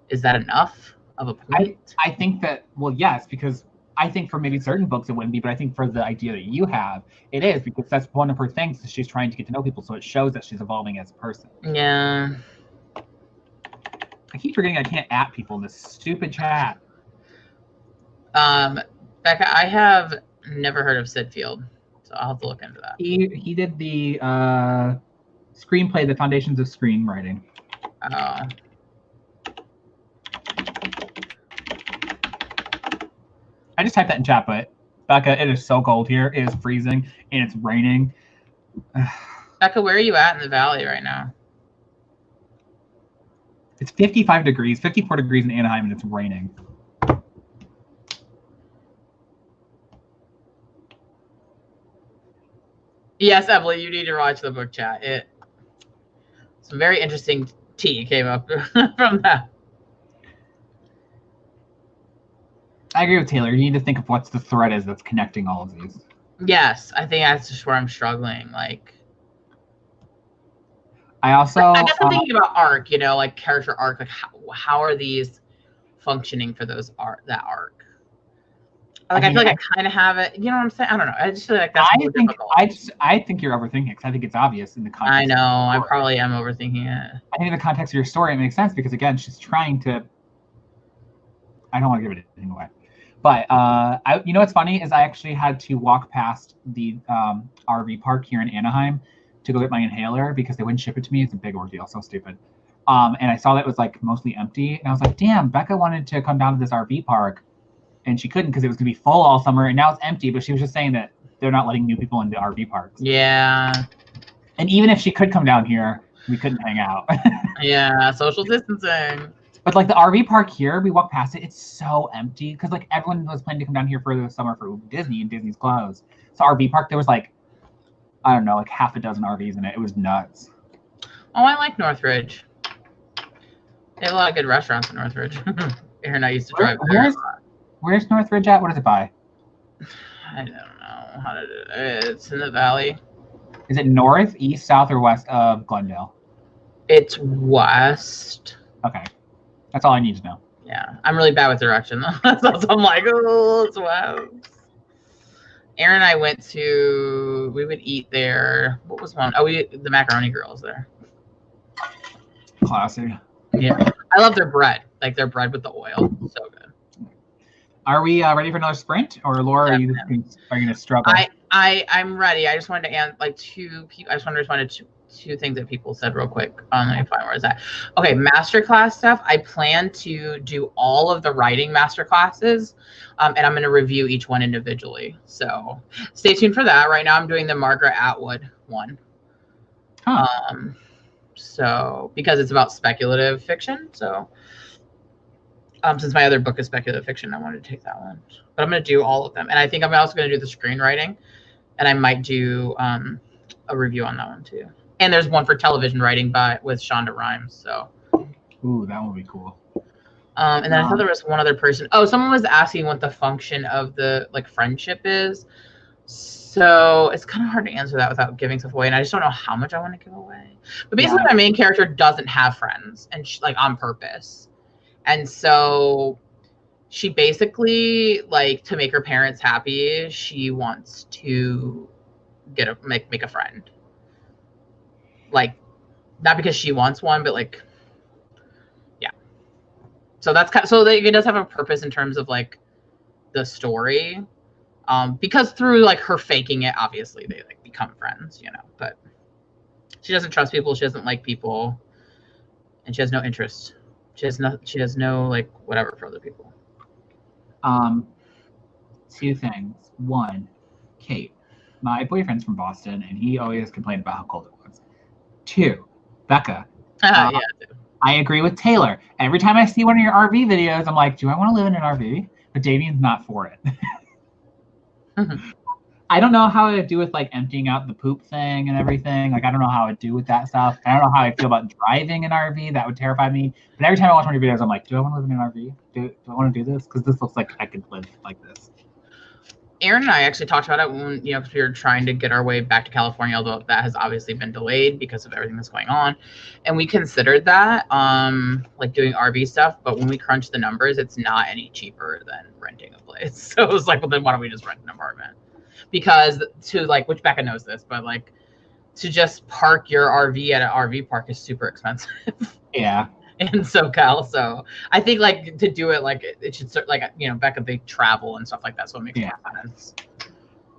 is that enough of a point? I think that, well, yes, because I think for maybe certain books it wouldn't be, but I think for the idea that you have, it is, because that's one of her things, is she's trying to get to know people, so it shows that she's evolving as a person. Yeah. I keep forgetting I can't at people in this stupid chat. Becca, I have never heard of Sid Field, so I'll have to look into that. He did the screenplay, The Foundations of Screenwriting. Oh. I just typed that in chat, but Becca, it is so cold here. It is freezing and it's raining. Becca, where are you at in the valley right now? It's 55 degrees, 54 degrees in Anaheim, and it's raining. Yes, Emily, you need to watch the book chat. Some very interesting tea came up from that. I agree with Taylor. You need to think of what the thread is that's connecting all of these. Yes, I think that's just where I'm struggling. Like, I guess I'm thinking about arc, you know, like character arc. Like, how are these functioning for that arc? Like, I feel like I kind of have it. You know what I'm saying? I don't know. I just feel like that's more difficult. I think you're overthinking it, because I think it's obvious in the context. I know. I probably am overthinking it. I think in the context of your story, it makes sense, because again, she's trying to. I don't want to give it anything away, but you know what's funny is I actually had to walk past the RV park here in Anaheim to go get my inhaler because they wouldn't ship it to me. It's a big ordeal, so stupid. And I saw that it was like mostly empty, and I was like, damn, Becca wanted to come down to this RV park, and she couldn't because it was gonna be full all summer, and now it's empty. But she was just saying that they're not letting new people into RV parks. Yeah. And even if she could come down here, we couldn't hang out. Yeah, social distancing. But like the RV park here, we walked past it, it's so empty because like everyone was planning to come down here for the summer for Disney, and Disney's closed. So RV park, there was like, I don't know, like half a dozen RVs in it. It was nuts. Oh, I like Northridge. They have a lot of good restaurants in Northridge. Aaron and I used to drive there. Where's Northridge at? What does it buy? I don't know. It's in the valley. Is it north, east, south, or west of Glendale? It's west. Okay. That's all I need to know. Yeah. I'm really bad with direction, though. So I'm like, oh, it's west. Aaron and I we would eat there. What was one? Oh, the Macaroni Girls there. Classic. Yeah. I love their bread. Like their bread with the oil. So good. Are we ready for another sprint? Or Laura, are you going to struggle? I'm ready. I just wanted to add like two people. I just wanted to respond to two things that people said real quick. Let me find where is that. Okay, masterclass stuff. I plan to do all of the writing masterclasses, and I'm going to review each one individually. So stay tuned for that. Right now, I'm doing the Margaret Atwood one. Huh. So because it's about speculative fiction, so since my other book is speculative fiction, I wanted to take that one. But I'm going to do all of them, and I think I'm also going to do the screenwriting, and I might do a review on that one too. And there's one for television writing with Shonda Rhimes. So, ooh, that would be cool. And then I thought there was one other person. Oh, someone was asking what the function of the like friendship is. So it's kind of hard to answer that without giving stuff away, and I just don't know how much I want to give away. But basically, my main character doesn't have friends, and like on purpose. And so she basically, like, to make her parents happy, she wants to make a friend. Like, not because she wants one, but like, yeah. So that's it does have a purpose in terms of like the story, because through like her faking it, obviously they like become friends, you know. But She doesn't trust people. She doesn't like people, and she has no interest. She has no. She has no like whatever for other people. Two things. One, Kate. My boyfriend's from Boston, and he always complained about how cold it was. Two, Becca. Yeah. I agree with Taylor. Every time I see one of your RV videos, I'm like, do I want to live in an RV? But Damien's not for it. I don't know how to do with like emptying out the poop thing and everything. Like, I don't know how I'd do with that stuff. I don't know how I feel about driving an RV. That would terrify me. But every time I watch one of your videos, I'm like, do I want to live in an RV? Do I want to do this? Because this looks like I could live like this. Aaron and I actually talked about it when, because we were trying to get our way back to California, although that has obviously been delayed because of everything that's going on. And we considered that, like doing RV stuff, but when we crunched the numbers, it's not any cheaper than renting a place. So it was like, well, then why don't we just rent an apartment? Because which Becca knows this, but like to just park your RV at an RV park is super expensive. Yeah. In SoCal, so I think like to do it like it should like Becca, they travel and stuff like that, so it makes more sense.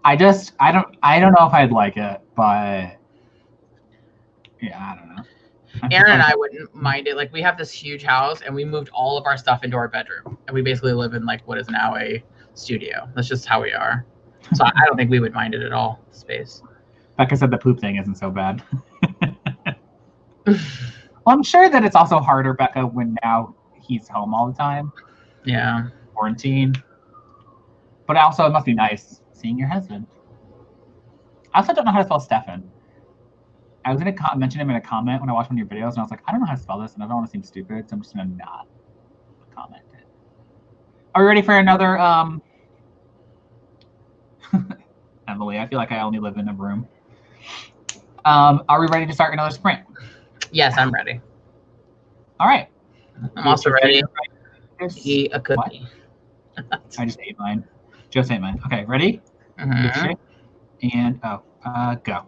I don't know if I'd like it, but yeah, I don't know. Aaron and I wouldn't mind it. Like we have this huge house and we moved all of our stuff into our bedroom, and we basically live in like what is now a studio. That's just how we are. So I don't think we would mind it at all. Space. Becca said the poop thing isn't so bad. Well, I'm sure that it's also harder, Becca, when now he's home all the time. Yeah. Quarantine. But also, it must be nice seeing your husband. I also don't know how to spell Stefan. I was going to mention him in a comment when I watched one of your videos, and I was like, I don't know how to spell this, and I don't want to seem stupid, so I'm just going to not comment it. Are we ready for another, Emily, I feel like I only live in a room. Are we ready to start another sprint? Yes, I'm ready. All right. I'm also ready to eat a cookie. I just ate mine. Just ate mine. Okay, ready? Mm-hmm. And go.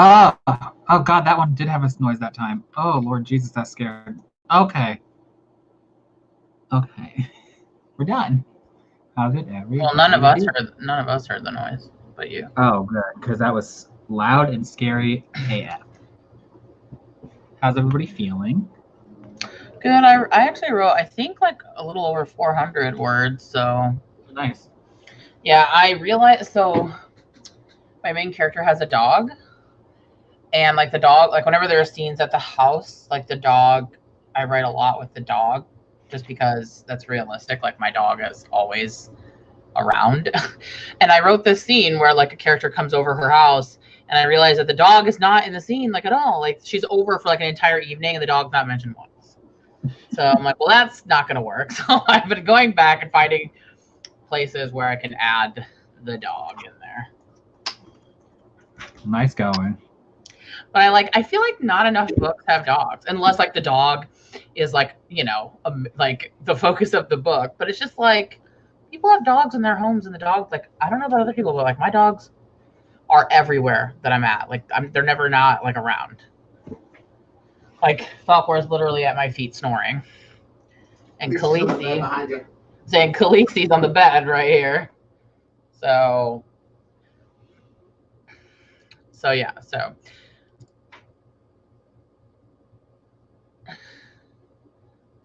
Oh, oh God, that one did have a noise that time. Oh Lord Jesus, that's scared. Okay. Okay. We're done. How did everybody? Well, none of us heard the noise, but you. Oh, good, because that was loud and scary AF. How's everybody feeling? Good. I actually wrote, I think, like a little over 400 words. So nice. Yeah, I realized. So my main character has a dog, and like the dog, like whenever there are scenes at the house, like the dog, I write a lot with the dog, just because that's realistic. Like my dog is always around. And I wrote this scene where like a character comes over her house, and I realized that the dog is not in the scene like at all. Like she's over for like an entire evening and the dog's not mentioned once. So I'm like, well, that's not gonna work. So I've been going back and finding places where I can add the dog in there. Nice going. But I feel like not enough books have dogs, unless like the dog is like, you know, like the focus of the book. But it's just like people have dogs in their homes, and the dogs, like, I don't know about other people, but like my dogs are everywhere that I'm at. Like they're never not like around. Like Falcor is literally at my feet snoring, and Khaleesi saying Khaleesi's on the bed right here. So yeah, so.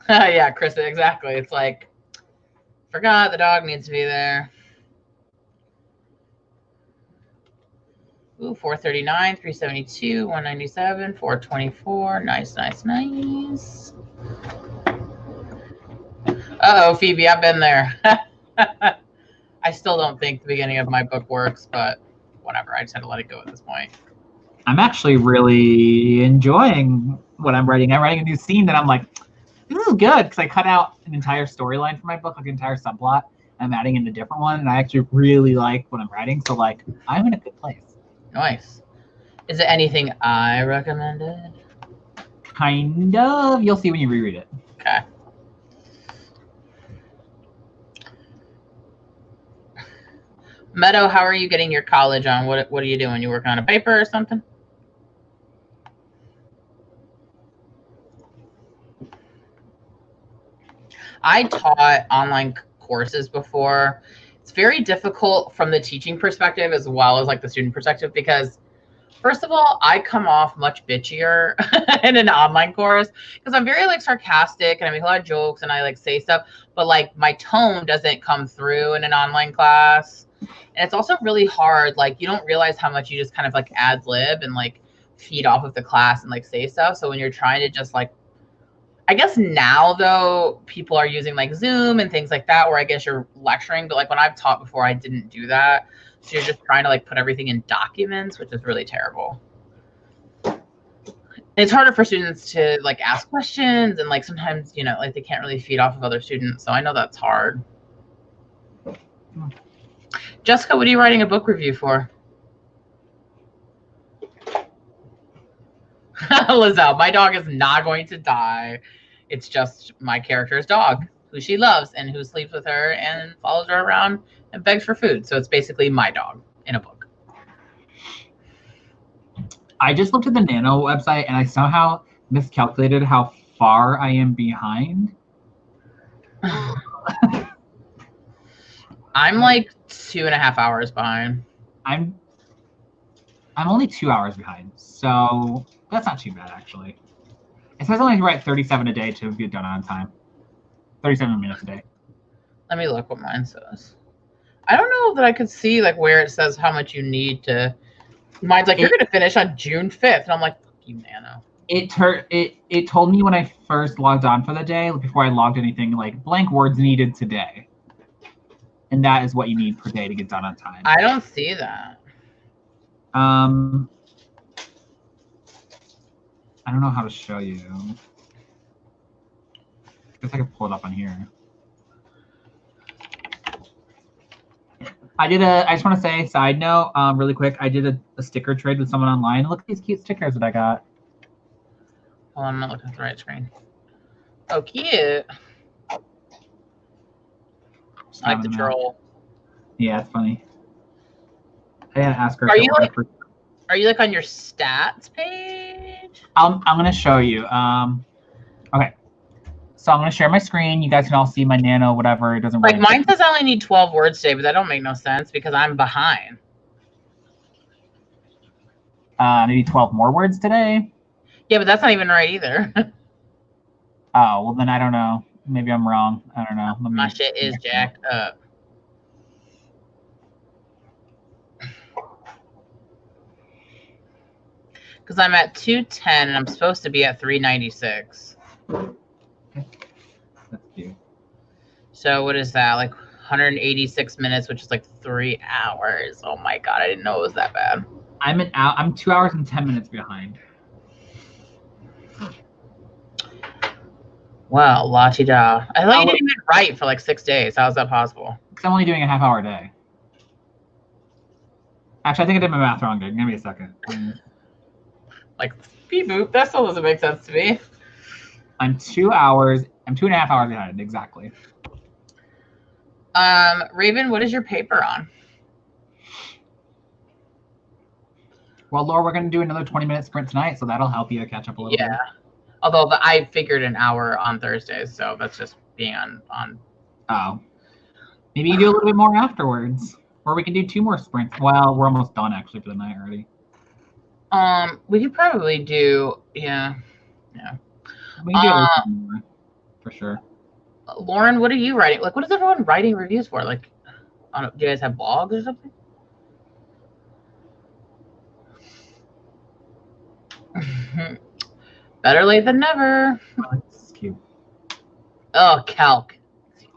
Yeah, Chris, exactly. It's like, forgot the dog needs to be there. Ooh, 439, 372, 197, 424. Nice, nice, nice. Uh-oh, Phoebe, I've been there. I still don't think the beginning of my book works, but whatever. I just had to let it go at this point. I'm actually really enjoying what I'm writing. I'm writing a new scene that I'm like, this is good, because I cut out an entire storyline for my book, like an entire subplot. I'm adding in a different one, and I actually really like what I'm writing. So like, I'm in a good place. Nice. Is it anything I recommended? Kind of. You'll see when you reread it. Okay. Meadow, how are you getting your college on? What are you doing? You working on a paper or something? I taught online courses before. It's very difficult from the teaching perspective as well as like the student perspective, because first of all, I come off much bitchier in an online course because I'm very like sarcastic and I make a lot of jokes and I like say stuff, but like my tone doesn't come through in an online class. And it's also really hard. Like you don't realize how much you just kind of like ad lib and like feed off of the class and like say stuff. So when you're trying to just like, I guess now though, people are using like Zoom and things like that where I guess you're lecturing, but like when I've taught before, I didn't do that. So you're just trying to like put everything in documents, which is really terrible. And it's harder for students to like ask questions, and like sometimes, you know, like they can't really feed off of other students. So I know that's hard. Jessica, what are you writing a book review for? Lizelle, my dog is not going to die. It's just my character's dog, who she loves and who sleeps with her and follows her around and begs for food. So it's basically my dog in a book. I just looked at the NaNo website and I somehow miscalculated how far I am behind. I'm like 2.5 hours behind. I'm only 2 hours behind, so that's not too bad actually. It says I only write 37 a day to be done on time. 37 minutes a day. Let me look what mine says. I don't know that I could see like where it says how much you need to. Mine's like, you're going to finish on June 5th. And I'm like, fuck you, Nano. It told me when I first logged on for the day, before I logged anything, like blank words needed today. And that is what you need per day to get done on time. I don't see that. I don't know how to show you. I guess I can pull it up on here. I just want to say, side note, really quick, I did a sticker trade with someone online. Look at these cute stickers that I got. Well, I'm not looking at the right screen. Oh, cute. I like the troll. Yeah, it's funny. I gotta ask her. Are Are you like on your stats page? I'm gonna show you. Okay. So I'm gonna share my screen. You guys can all see my Nano, whatever. It doesn't like mine says I only need 12 words today, but that don't make no sense because I'm behind. Maybe 12 more words today. Yeah, but that's not even right either. Oh, well then I don't know. Maybe I'm wrong. I don't know. My shit is jacked up. Because I'm at 210 and I'm supposed to be at 396. That's cute. So what is that? Like 186 minutes, which is like 3 hours. Oh my god, I didn't know it was that bad. I'm 2 hours and 10 minutes behind. Wow, la-ti-da. I thought you didn't even write for like 6 days. How is that possible? Because I'm only doing a half-hour day. Actually, I think I did my math wrong, dude. Give me a second. Like, beep boop. That still doesn't make sense to me. I'm 2.5 hours behind, exactly. Raven, what is your paper on? Well, Laura, we're going to do another 20-minute sprint tonight, so that'll help you catch up a little bit. Yeah. Although I figured an hour on Thursdays, so that's just being on. Oh. Maybe you do a little bit more afterwards. Or we can do 2 more sprints. Well, we're almost done, actually, for the night already. We could probably do, yeah. We can do a little more, for sure. Lauren, what are you writing? Like, what is everyone writing reviews for? Like, I don't know, do you guys have blogs or something? Better late than never. Oh, this is cute. Oh, calc. It's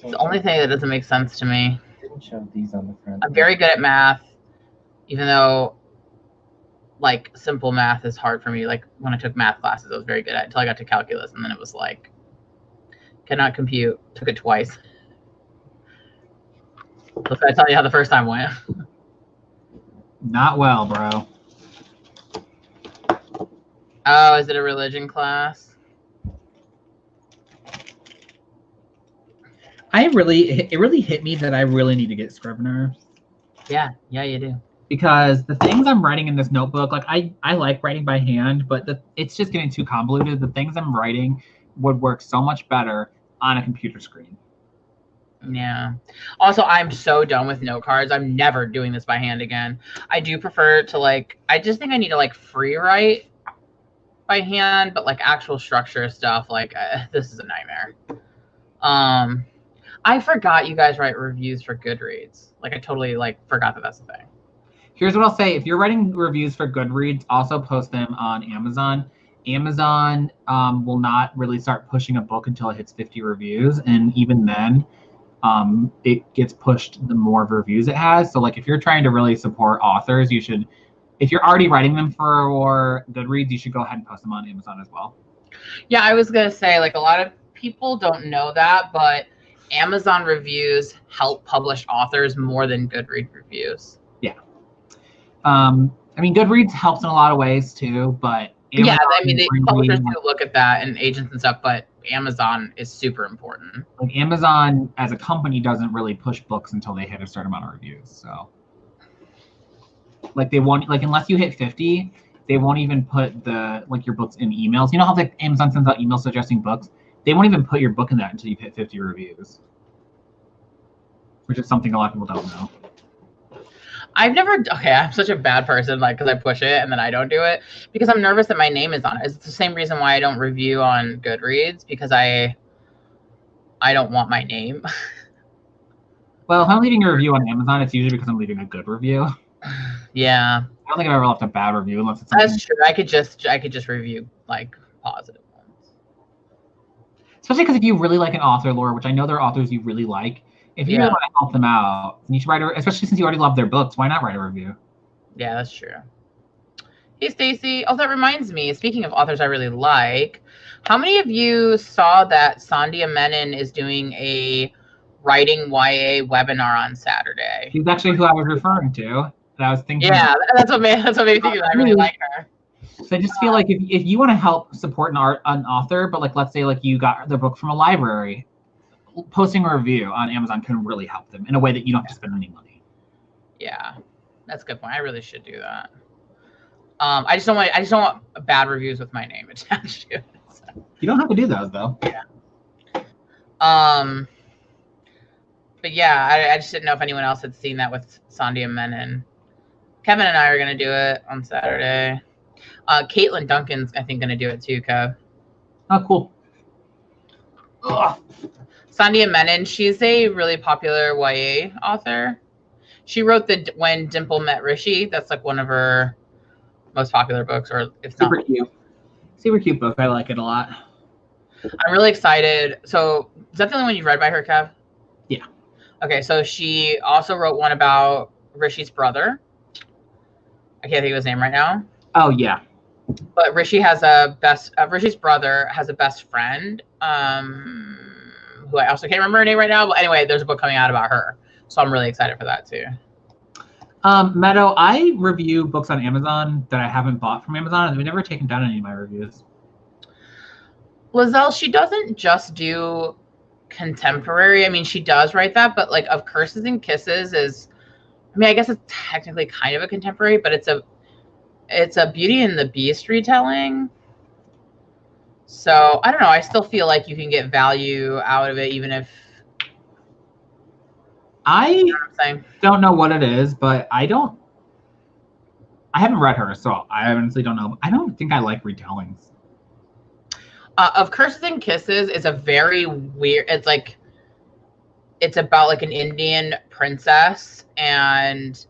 the only thing that doesn't make sense to me. Didn't show these on the front. I'm very good at math, even though, like, simple math is hard for me. Like, when I took math classes, I was very good at it until I got to calculus, and then it was like, cannot compute. Took it twice. Let's tell you how the first time went. Not well, bro. Oh, is it a religion class? It really hit me that I really need to get Scrivener. Yeah, you do. Because the things I'm writing in this notebook, like I like writing by hand, but it's just getting too convoluted. The things I'm writing would work so much better on a computer screen. Yeah. Also, I'm so done with note cards. I'm never doing this by hand again. I do prefer to I just think I need to free write by hand, but actual structure stuff, this is a nightmare. I forgot you guys write reviews for Goodreads. I totally forgot that that's a thing. Here's what I'll say. If you're writing reviews for Goodreads, also post them on Amazon. Amazon will not really start pushing a book until it hits 50 reviews. And even then, it gets pushed the more reviews it has. So if you're trying to really support authors, you should, if you're already writing them for Goodreads, you should go ahead and post them on Amazon as well. Yeah, I was going to say, a lot of people don't know that, but Amazon reviews help publish authors more than Goodreads reviews. Yeah. I mean, Goodreads helps in a lot of ways too, but Amazon, they publishers do look at that and agents and stuff, but Amazon is super important. Amazon as a company doesn't really push books until they hit a certain amount of reviews. So they won't, unless you hit 50, they won't even put your books in emails. You know how Amazon sends out emails suggesting books? They won't even put your book in that until you've hit 50 reviews, which is something a lot of people don't know. I'm such a bad person, because I push it and then I don't do it because I'm nervous that my name is on it. It's the same reason why I don't review on Goodreads, because I don't want my name. Well, if I'm leaving a review on Amazon, it's usually because I'm leaving a good review. Yeah. I don't think I've ever left a bad review unless it's That's true. I could just review positive ones. Especially because if you really like an author, Laura, which I know there are authors you really like, if you really want to help them out, you should write especially since you already love their books, why not write a review? Yeah, that's true. Hey, Stacy. Oh, that reminds me. Speaking of authors I really like, how many of you saw that Sandhya Menon is doing a writing YA webinar on Saturday? She's actually who I was referring to. And I was thinking. Yeah, that's what made me think I really like her. So I just feel like if you want to help support an author, but let's say you got the book from a library, posting a review on Amazon can really help them in a way that you don't have to spend any money. Yeah. That's a good point. I really should do that. I just don't want bad reviews with my name attached to it. So. You don't have to do those though. Yeah. But yeah, I just didn't know if anyone else had seen that with Sandia Menon. Kevin and I are gonna do it on Saturday. Caitlin Duncan's, I think, gonna do it too, Kev. Oh, cool. Ugh. Sandia Menon, she's a really popular YA author. She wrote the When Dimple Met Rishi. That's like one of her most popular books, or if not, super cute. Super cute book. I like it a lot. I'm really excited. So, is that the only one you've read by her, Kev? Yeah. Okay, so she also wrote one about Rishi's brother. I can't think of his name right now. Oh yeah. But Rishi has Rishi's brother has a best friend, who I also can't remember her name right now. But anyway, there's a book coming out about her, so I'm really excited for that too. Meadow, I review books on Amazon that I haven't bought from Amazon, and we've never taken down any of my reviews. Lizelle, she doesn't just do contemporary. I mean, she does write that, but like Of Curses and Kisses is, I mean, I guess it's technically kind of a contemporary, but it's a Beauty and the Beast retelling. So I don't know. I still feel like you can get value out of it, even if I don't know what it is, but I haven't read her, so I honestly don't know. I don't think I like retellings. Of Curses and Kisses is a very weird. It's about like an Indian princess and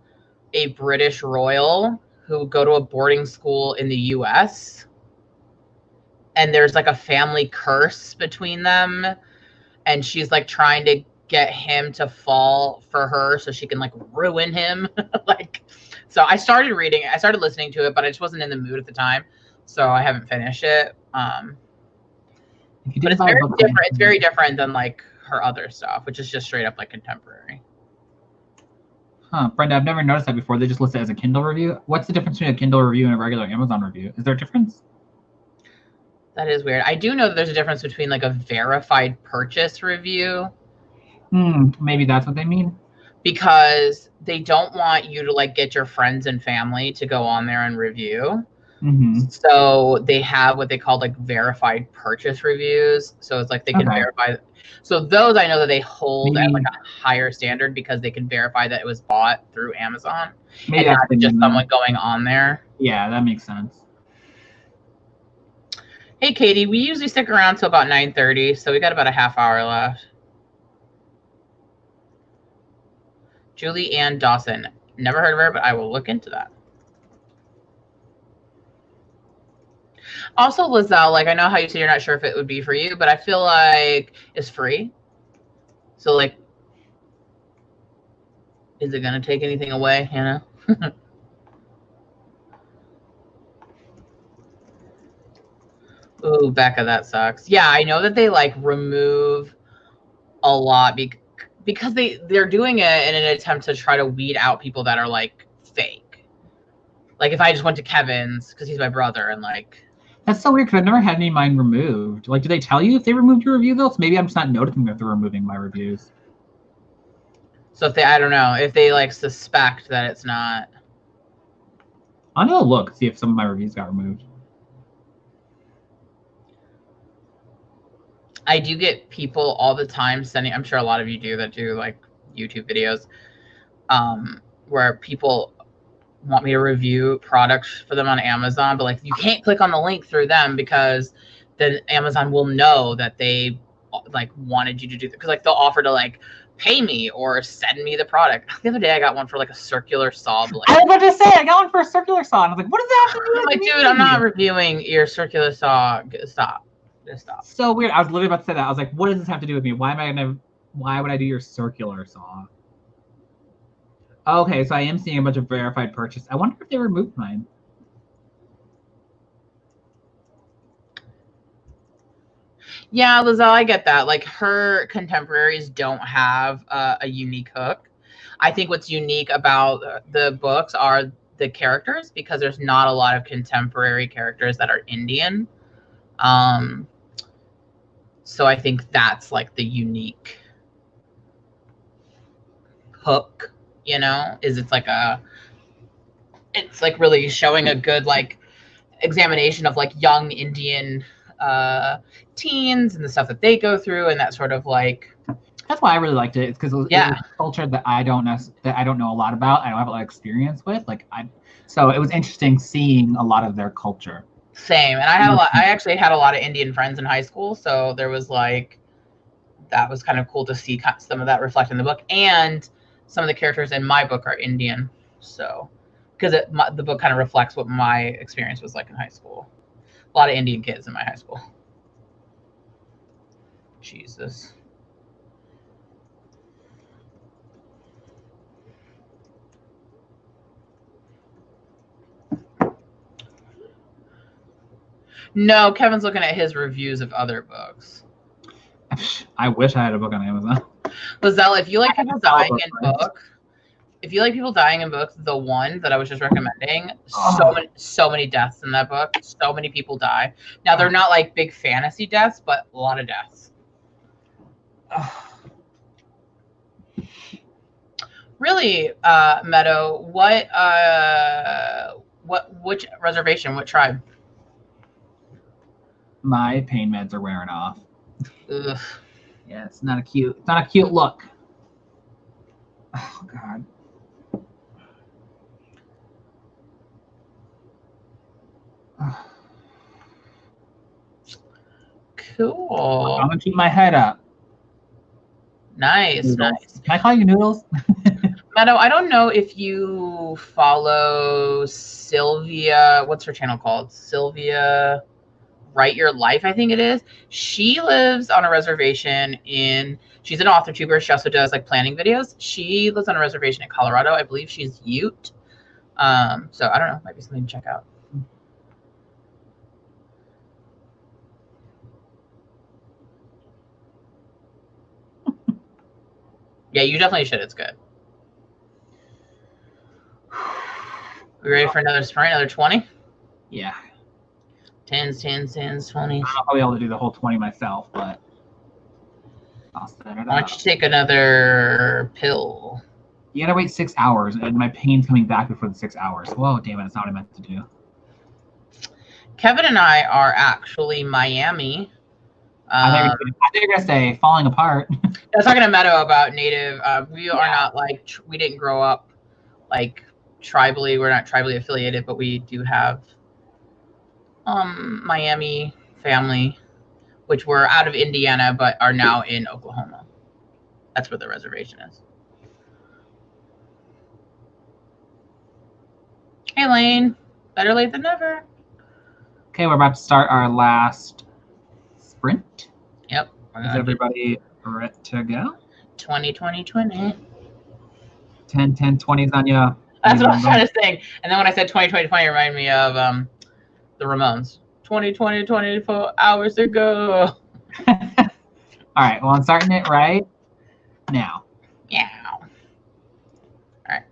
a British royal who go to a boarding school in the U.S. And there's like a family curse between them, and she's like trying to get him to fall for her so she can like ruin him. So I started listening to it, but I just wasn't in the mood at the time, so I haven't finished it. But it's very different. It's very different than like her other stuff, which is just straight up like contemporary. Huh, Brenda, I've never noticed that before. They just list it as a Kindle review. What's the difference between a Kindle review and a regular Amazon review? Is there a difference? That is weird. I do know that there's a difference between like a verified purchase review. Maybe that's what they mean. Because they don't want you to like get your friends and family to go on there and review. Mm-hmm. So they have what they call like verified purchase reviews. So it's like they can verify. So those I know that they hold at like a higher standard because they can verify that it was bought through Amazon. Maybe and not just someone going on there. Yeah, that makes sense. Hey, Katie, we usually stick around till about 9:30, so we got about a half hour left. Julie Ann Dawson. Never heard of her, but I will look into that. Also, Lizelle, like I know how you say you're not sure if it would be for you, but I feel like it's free. So like, is it gonna take anything away, Hannah? Ooh, Becca, that sucks. Yeah, I know that they like remove a lot because they're doing it in an attempt to try to weed out people that are like fake. Like if I just went to Kevin's because he's my brother and like. That's so weird because I've never had any of mine removed. Like, do they tell you if they removed your review though? So maybe I'm just not noticing that they're removing my reviews. So if I don't know, if they like suspect that it's not. I'm gonna look, see if some of my reviews got removed. I do get people all the time sending, I'm sure a lot of you do that do like YouTube videos, where people want me to review products for them on Amazon, but like you can't click on the link through them because then Amazon will know that they like wanted you to do that. Cause like they'll offer to like pay me or send me the product. The other day I got one for like a circular saw blade. I was about to say, I got one for a circular saw. And I was like, what does that have to do with I'm like, dude, I'm not reviewing your circular saw. Stop. Just stop. So weird. I was literally about to say that. I was like, what does this have to do with me? Why would I do your circular saw? Okay, so I am seeing a bunch of verified purchase. I wonder if they removed mine. Yeah, Lizelle, I get that. Like her contemporaries don't have a unique hook. I think what's unique about the books are the characters because there's not a lot of contemporary characters that are Indian. So I think that's like the unique hook, you know, is it's like a it's like really showing a good like examination of like young Indian teens and the stuff that they go through, and that sort of like. That's why I really liked it. It's because it was a culture that I don't know a lot about. I don't have a lot of experience with. So it was interesting seeing a lot of their culture. Same, and I actually had a lot of Indian friends in high school, so there was like that was kind of cool to see some of that reflect in the book, and some of the characters in my book are Indian, so because the book kind of reflects what my experience was like in high school. A lot of Indian kids in my high school. Jesus. No, Kevin's looking at his reviews of other books. I wish I had a book on Amazon. Lizelle, if you like people dying in books, the one that I was just recommending, so many deaths in that book. So many people die. Now they're not like big fantasy deaths, but a lot of deaths. Really, Meadow, which reservation, what tribe? My pain meds are wearing off. Ugh. Yeah, it's not a cute look. Oh God. Cool. I'm gonna keep my head up. Nice, Noodles. nice. Can I call you Noodles? Meadow, I don't know if you follow Sylvia. What's her channel called? Sylvia Write Your Life, I think it is. She lives on a reservation she's an author tuber. She also does like planning videos. She lives on a reservation in Colorado. I believe she's Ute. So I don't know, might be something to check out. Yeah, you definitely should. It's good. We ready for another sprint? Another 20? Yeah. 10s, 10s, 10s, 20s. I'll be able to do the whole 20 myself, but I'll set it up. Why don't you take another pill? You gotta wait 6 hours, and my pain's coming back before the 6 hours. Whoa, damn it, that's not what I meant to do. Kevin and I are actually Miami. I think you're gonna say falling apart. I was talking to Meadow about Native. We are not like we didn't grow up like tribally. We're not tribally affiliated, but we do have Miami family, which were out of Indiana but are now in Oklahoma. That's where the reservation is. Hey, Lane. Better late than never. Okay, we're about to start our last sprint. Yep. Is everybody ready to go? 20, 20, 20. 10, 10, 20s on you. That's what I was trying to say. And then when I said 20, 20, 20, it reminded me of the Ramones. 20, 20, 24 hours to go. All right, well, I'm starting it right now. Yeah. All right.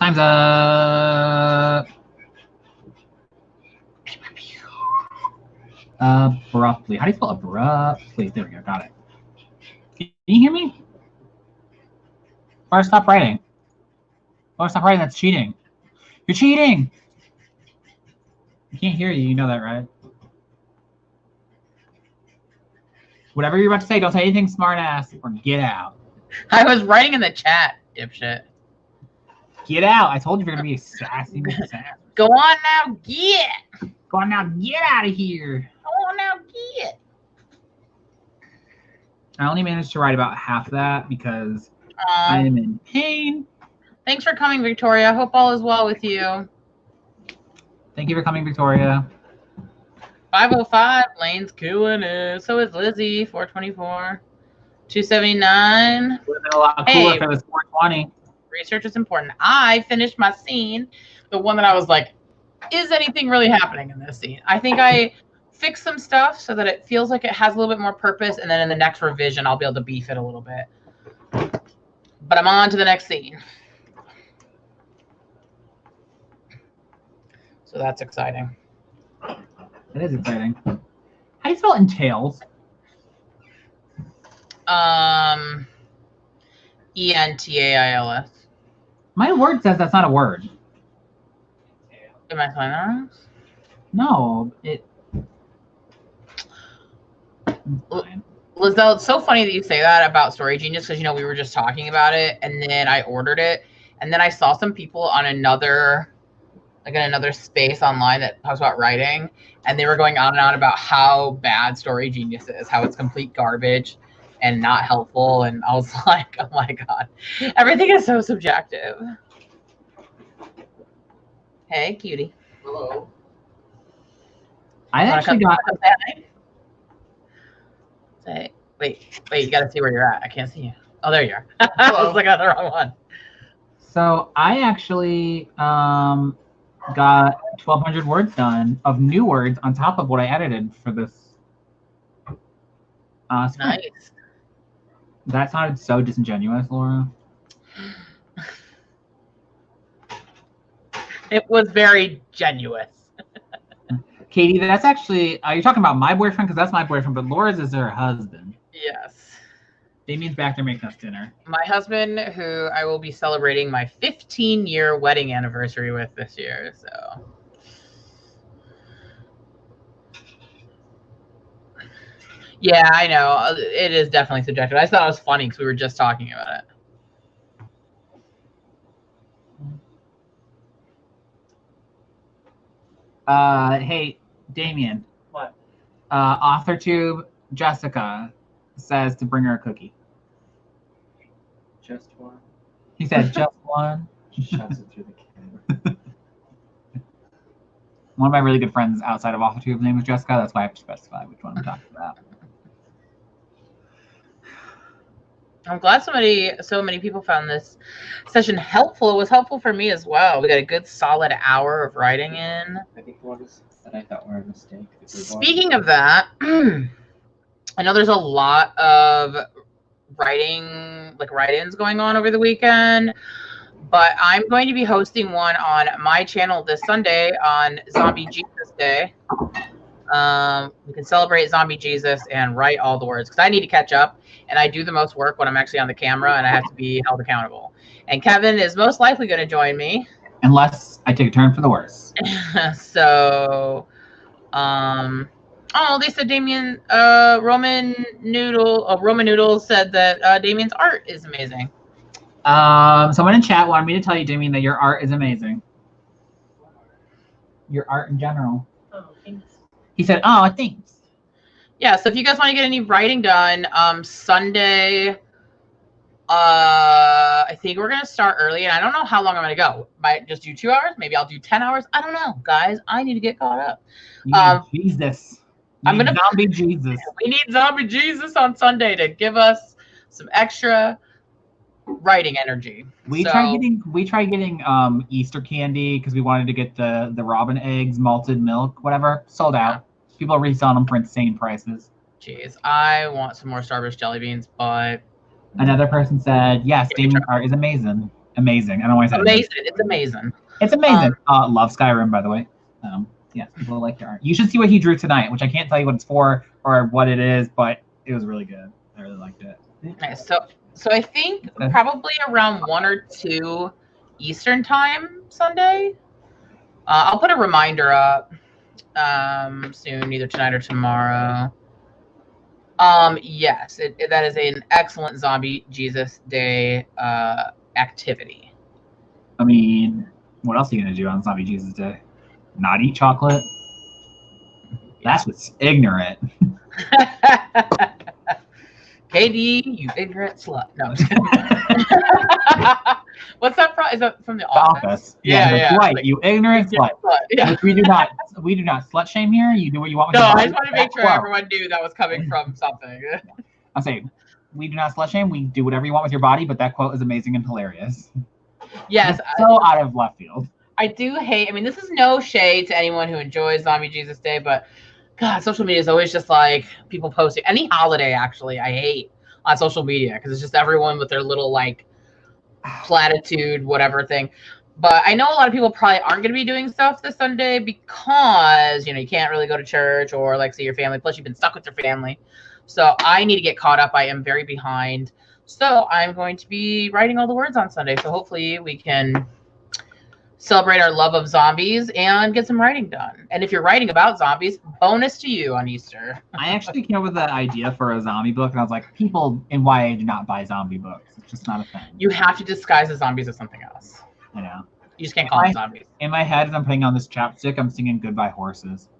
Time's up. Abruptly. How do you spell abruptly? There we go. Got it. Can you hear me? Or stop writing. Oh, stop writing. That's cheating. You're cheating. I can't hear you. You know that, right? Whatever you're about to say, don't say anything smart ass or get out. I was writing in the chat, dipshit. Get out. I told you you're going to be sassy. Go on now, get. Go on now, get out of here. Go on now, get. I only managed to write about half of that because I am in pain. Thanks for coming, Victoria. Hope all is well with you. Thank you for coming, Victoria. 505, Lane's killing it. So is Lizzie, 424. 279. Would have been a lot cooler if it was 420. Research is important. I finished my scene, the one that I was like, is anything really happening in this scene? I think I fixed some stuff so that it feels like it has a little bit more purpose, and then in the next revision, I'll be able to beef it a little bit. But I'm on to the next scene. So that's exciting. It is exciting. How do you spell entails? E-N-T-A-I-L-S. My word says that's not a word. Am I saying that wrong? No, it. Lizelle, it's so funny that you say that about Story Genius because, you know, we were just talking about it, and then I ordered it, and then I saw some people on another, like in another space online that talks about writing, and they were going on and on about how bad Story Genius is, how it's complete garbage and not helpful, and I was like, oh my God, everything is so subjective. Hey, cutie. Hello. I actually got. Say, wait, you gotta see where you're at. I can't see you. Oh, there you are. I was looking at the wrong one. So I actually got 1,200 words done of new words on top of what I edited for this. Nice. That sounded so disingenuous, Laura. It was very genuous. Katie, that's actually, you're talking about my boyfriend because that's my boyfriend, but Laura's is her husband. Yes. Damien's back there making us dinner. My husband, who I will be celebrating my 15-year wedding anniversary with this year, so. Yeah, I know. It is definitely subjective. I just thought it was funny because we were just talking about it. Hey, Damien. What? Authortube Jessica says to bring her a cookie. Just one. He said just one. Shoves it through the camera. One of my really good friends outside of Authortube's name is Jessica. That's why I have to specify which one I'm talking about. I'm glad so many people found this session helpful. It was helpful for me as well. We got a good solid hour of writing in. I think what is that I thought were a mistake. Speaking of that, I know there's a lot of write-ins going on over the weekend, but I'm going to be hosting one on my channel this Sunday on Zombie Jesus Day. We can celebrate Zombie Jesus and write all the words because I need to catch up, and I do the most work when I'm actually on the camera and I have to be held accountable. And Kevin is most likely going to join me. Unless I take a turn for the worse. So, oh, they said Damien, Roman Noodle said that Damien's art is amazing. Someone in chat wanted me to tell you, Damien, that your art is amazing. Your art in general. Oh, thanks. He said, oh, thanks. Yeah, so if you guys want to get any writing done, Sunday, I think we're going to start early, and I don't know how long I'm going to go. Might just do 2 hours? Maybe I'll do 10 hours? I don't know, guys. I need to get caught up. Jesus. I'm gonna Zombie Jesus. We need Zombie Jesus on Sunday to give us some extra writing energy. We tried getting Easter candy because we wanted to get the robin eggs, malted milk, whatever. Sold out. People are reselling them for insane prices. Jeez, I want some more Starburst jelly beans, but another person said, yes, Damien's art is amazing. Amazing. I don't know why I said amazing. It's amazing. It's amazing. Love Skyrim, by the way. Yeah, people like the art. You should see what he drew tonight, which I can't tell you what it's for or what it is, but it was really good. I really liked it. Nice. So I think probably around 1 or 2 Eastern time Sunday. I'll put a reminder up soon, either tonight or tomorrow. Yes, that is an excellent Zombie Jesus Day activity. I mean, what else are you gonna do on Zombie Jesus Day? Not eat chocolate? That's what's ignorant. KD, you ignorant slut. No, I'm just kidding. What's that from? Is that from The Office? Yeah. Right, like, you ignorant slut. Yeah. Which we do not slut shame here. You do what you want with your body. I just want to make sure everyone knew that was coming from something. I'm saying, we do not slut shame. We do whatever you want with your body, but that quote is amazing and hilarious. Yes. It's so out of left field. I do hate, I mean, this is no shade to anyone who enjoys Zombie Jesus Day, but God, social media is always just like people posting any holiday, actually, I hate on social media because it's just everyone with their little like platitude, whatever thing. But I know a lot of people probably aren't going to be doing stuff this Sunday because, you can't really go to church or like see your family. Plus, you've been stuck with your family. So I need to get caught up. I am very behind. So I'm going to be writing all the words on Sunday. So hopefully we can celebrate our love of zombies and get some writing done. And if you're writing about zombies, bonus to you on Easter. I actually came up with the idea for a zombie book, and I was like, people in YA do not buy zombie books. It's just not a thing. You have to disguise the zombies as something else. I know. You just can't call them zombies. In my head, as I'm putting on this chapstick, I'm singing Goodbye Horses.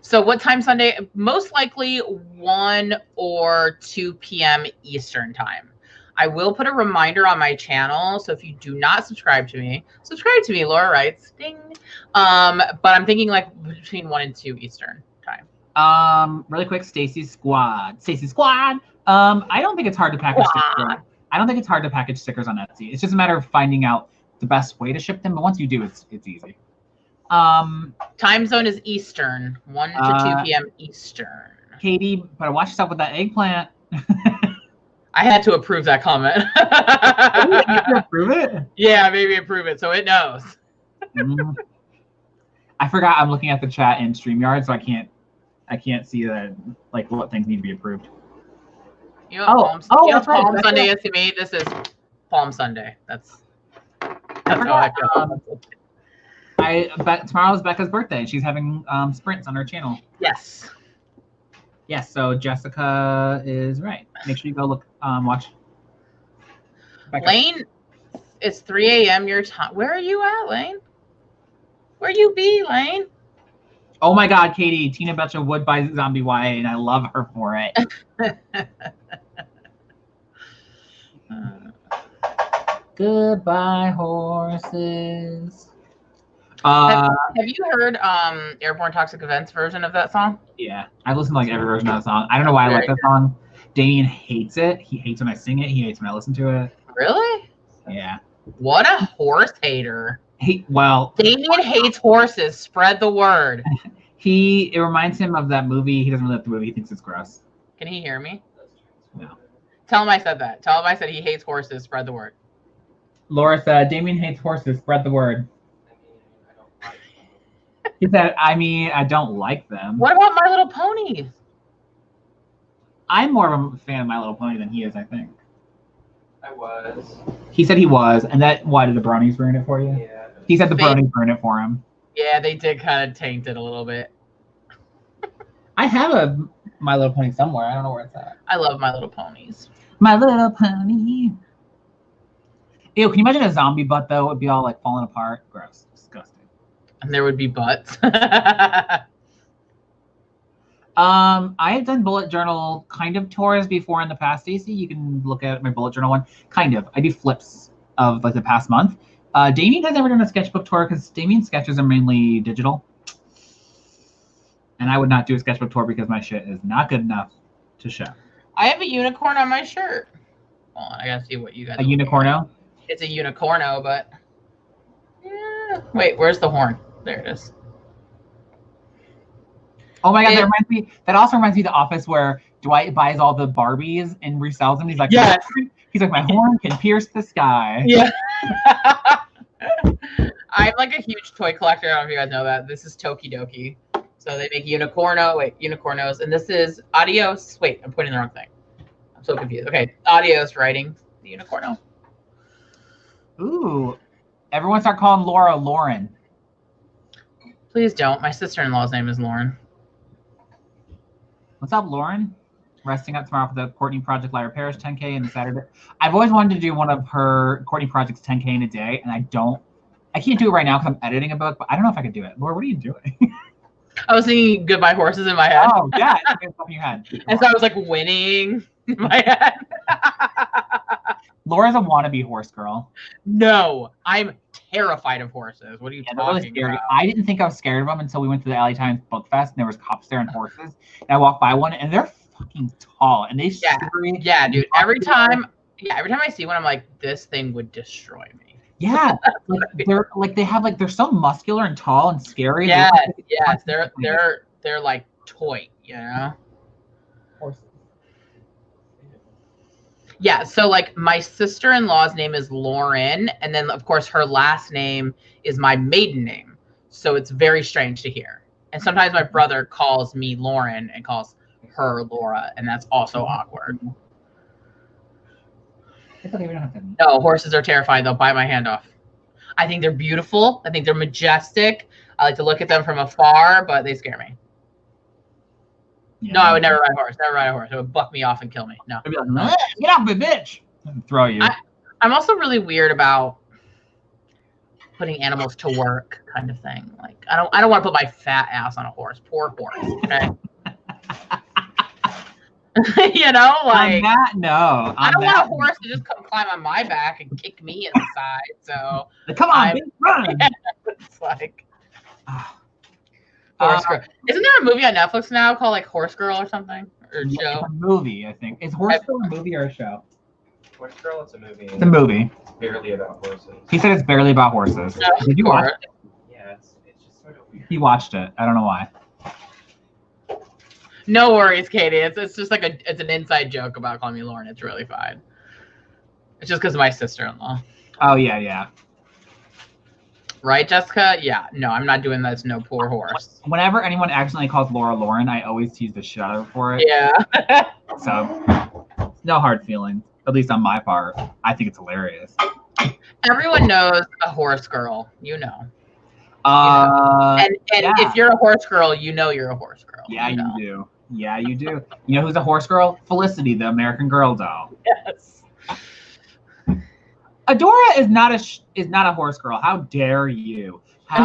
So what time Sunday? Most likely 1 or 2 p.m. Eastern time. I will put a reminder on my channel, so if you do not subscribe to me, Laura writes, ding. But I'm thinking like between 1 and 2 Eastern time. Really quick, Stacy Squad. I don't think it's hard to package stickers. I don't think it's hard to package stickers on Etsy. It's just a matter of finding out the best way to ship them, but once you do, it's easy. Time zone is Eastern, 1 to 2 p.m. Eastern. Katie, better watch yourself with that eggplant. I had to approve that comment. You have to approve it? Yeah, maybe approve it so it knows. I forgot I'm looking at the chat in StreamYard, so I can't see that like what things need to be approved. You know, Palm right. Sunday is to me. This is Palm Sunday. That's how I feel. Tomorrow's Becca's birthday. She's having sprints on her channel. Yes. Yes, so Jessica is right. Make sure you go look, watch. Becca. Lane, it's 3 a.m. your time. Where are you at, Lane? Where you be, Lane? Oh my God, Katie, Tina Betcha would buy Zombie YA, and I love her for it. Goodbye, horses. Have you heard Airborne Toxic Events version of that song? Yeah, I've listened to like every version of that song. I don't know why I like that song. Damien hates it. He hates when I sing it. He hates when I listen to it. Really? Yeah. What a horse hater. Damien hates horses. Spread the word. It reminds him of that movie. He doesn't really like the movie. He thinks it's gross. Can he hear me? No. Tell him I said that. Tell him I said he hates horses. Spread the word. Laura said, Damien hates horses. Spread the word. He said, I don't like them. What about My Little Pony? I'm more of a fan of My Little Pony than he is, I think. I was. He said he was, and why did the brownies ruin it for you? Yeah. He said the brownies ruined it for him. Yeah, they did kind of taint it a little bit. I have a My Little Pony somewhere. I don't know where it's at. I love My Little Ponies. My Little Pony. Ew, can you imagine a zombie butt, though? It would be all, like, falling apart. Gross. Disgusting. And there would be butts. I have done bullet journal kind of tours before in the past, Stacey. You can look at my bullet journal one. Kind of. I do flips of, like, the past month. Damien has never done a sketchbook tour because Damien's sketches are mainly digital. And I would not do a sketchbook tour because my shit is not good enough to show. I have a unicorn on my shirt. Hold on, I gotta see what you guys. A unicorno? It's a unicorno, but yeah. Wait, where's the horn? There it is. Oh my God, that also reminds me of The Office where Dwight buys all the Barbies and resells them. He's like, yes. He's like, my horn can pierce the sky. Yeah. I'm like a huge toy collector. I don't know if you guys know that. This is Tokidoki. So they make unicornos. And this is Adios. Wait, I'm putting the wrong thing. I'm so confused. Okay, Adios writing the unicorno. Ooh. Everyone start calling Laura Lauren. Please don't. My sister-in-law's name is Lauren. What's up, Lauren? Resting up tomorrow for the Courtney Project Lyra Parish 10K and the Saturday. I've always wanted to do one of her Courtney Project's 10K in a day, and I can't do it right now because I'm editing a book, but I don't know if I could do it. Laura, what are you doing? I was singing Goodbye Horses in my head. Oh, yeah. It's in your head. And so I was like winning in my head. Laura's a wannabe horse girl. No, I'm terrified of horses. What are you talking about? I didn't think I was scared of them until we went to the LA Times Book Fest and there was cops there and horses. And I walked by one and they're fucking tall and they scream. Yeah, dude. Every time I see one, I'm like, this thing would destroy me. Yeah, they're so muscular and tall and scary. Yeah, they're like toy, you know. Horses. Yeah, so like my sister-in-law's name is Lauren, and then of course her last name is my maiden name. So it's very strange to hear. And sometimes my brother calls me Lauren and calls her Laura, and that's also awkward. It's okay, we don't have to. No, horses are terrifying. They'll bite my hand off. I think they're beautiful. I think they're majestic. I like to look at them from afar, but they scare me. Yeah. No, I would never ride a horse. Never ride a horse. It would buck me off and kill me. No. I'd be like, get off me, bitch. Throw you. I'm also really weird about putting animals to work, kind of thing. Like I don't want to put my fat ass on a horse. Poor horse. Okay. You know, like I don't want a horse to just come climb on my back and kick me in the side. So come on, bitch, run. It's like Horse Girl. Isn't there a movie on Netflix now called like Horse Girl or something? Or show? It's a movie, I think. Is Horse Girl a movie or a show? Horse Girl, it's a movie. It's a movie. It's barely about horses. He said it's barely about horses. No, did you watch it? Yeah, it's just sort of weird. He watched it. I don't know why. No worries, Katie. It's just like it's an inside joke about calling me Lauren. It's really fine. It's just because of my sister-in-law. Oh yeah. Right, Jessica? Yeah. No, I'm not doing this. No poor horse. Whenever anyone accidentally calls Laura Lauren, I always tease the shit out of her for it. Yeah. So no hard feelings, at least on my part. I think it's hilarious. Everyone knows a horse girl. You know. And if you're a horse girl, you know you're a horse girl. Yeah, you do. Yeah, you do. You know who's a horse girl? Felicity, the American Girl doll. Yes. Adora is not a horse girl. How dare you? She's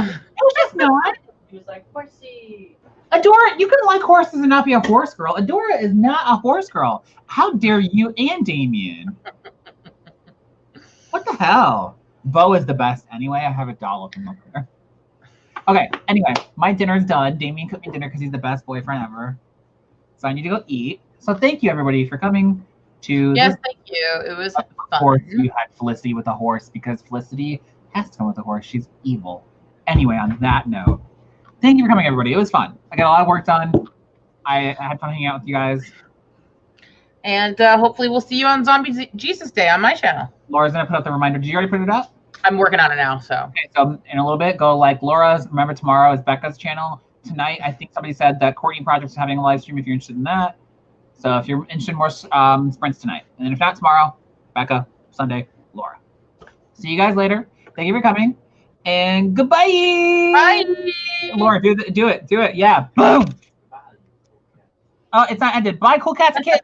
not. She was like, horsey. Adora, you can like horses and not be a horse girl. Adora is not a horse girl. How dare you and Damien? What the hell? Bo is the best anyway. I have a doll of him up there. Okay, anyway, my dinner's done. Damien cooked me dinner because he's the best boyfriend ever. So I need to go eat. So thank you, everybody, for coming to Yes, thank you. It was fun. Of course, you had Felicity with a horse because Felicity has to come with a horse. She's evil. Anyway, on that note, thank you for coming, everybody. It was fun. I got a lot of work done. I had fun hanging out with you guys. And hopefully we'll see you on Zombie Jesus Day on my channel. Laura's going to put up the reminder. Did you already put it up? I'm working on it now, so. Okay, so in a little bit, go like Laura's. Remember, tomorrow is Becca's channel. Tonight, I think somebody said that Courtney Project's having a live stream if you're interested in that. So if you're interested in more sprints tonight. And then if not tomorrow, Becca, Sunday, Laura. See you guys later. Thank you for coming. And goodbye. Bye. Laura, do it. Yeah. Boom. Oh, it's not ended. Bye, cool cats and kids.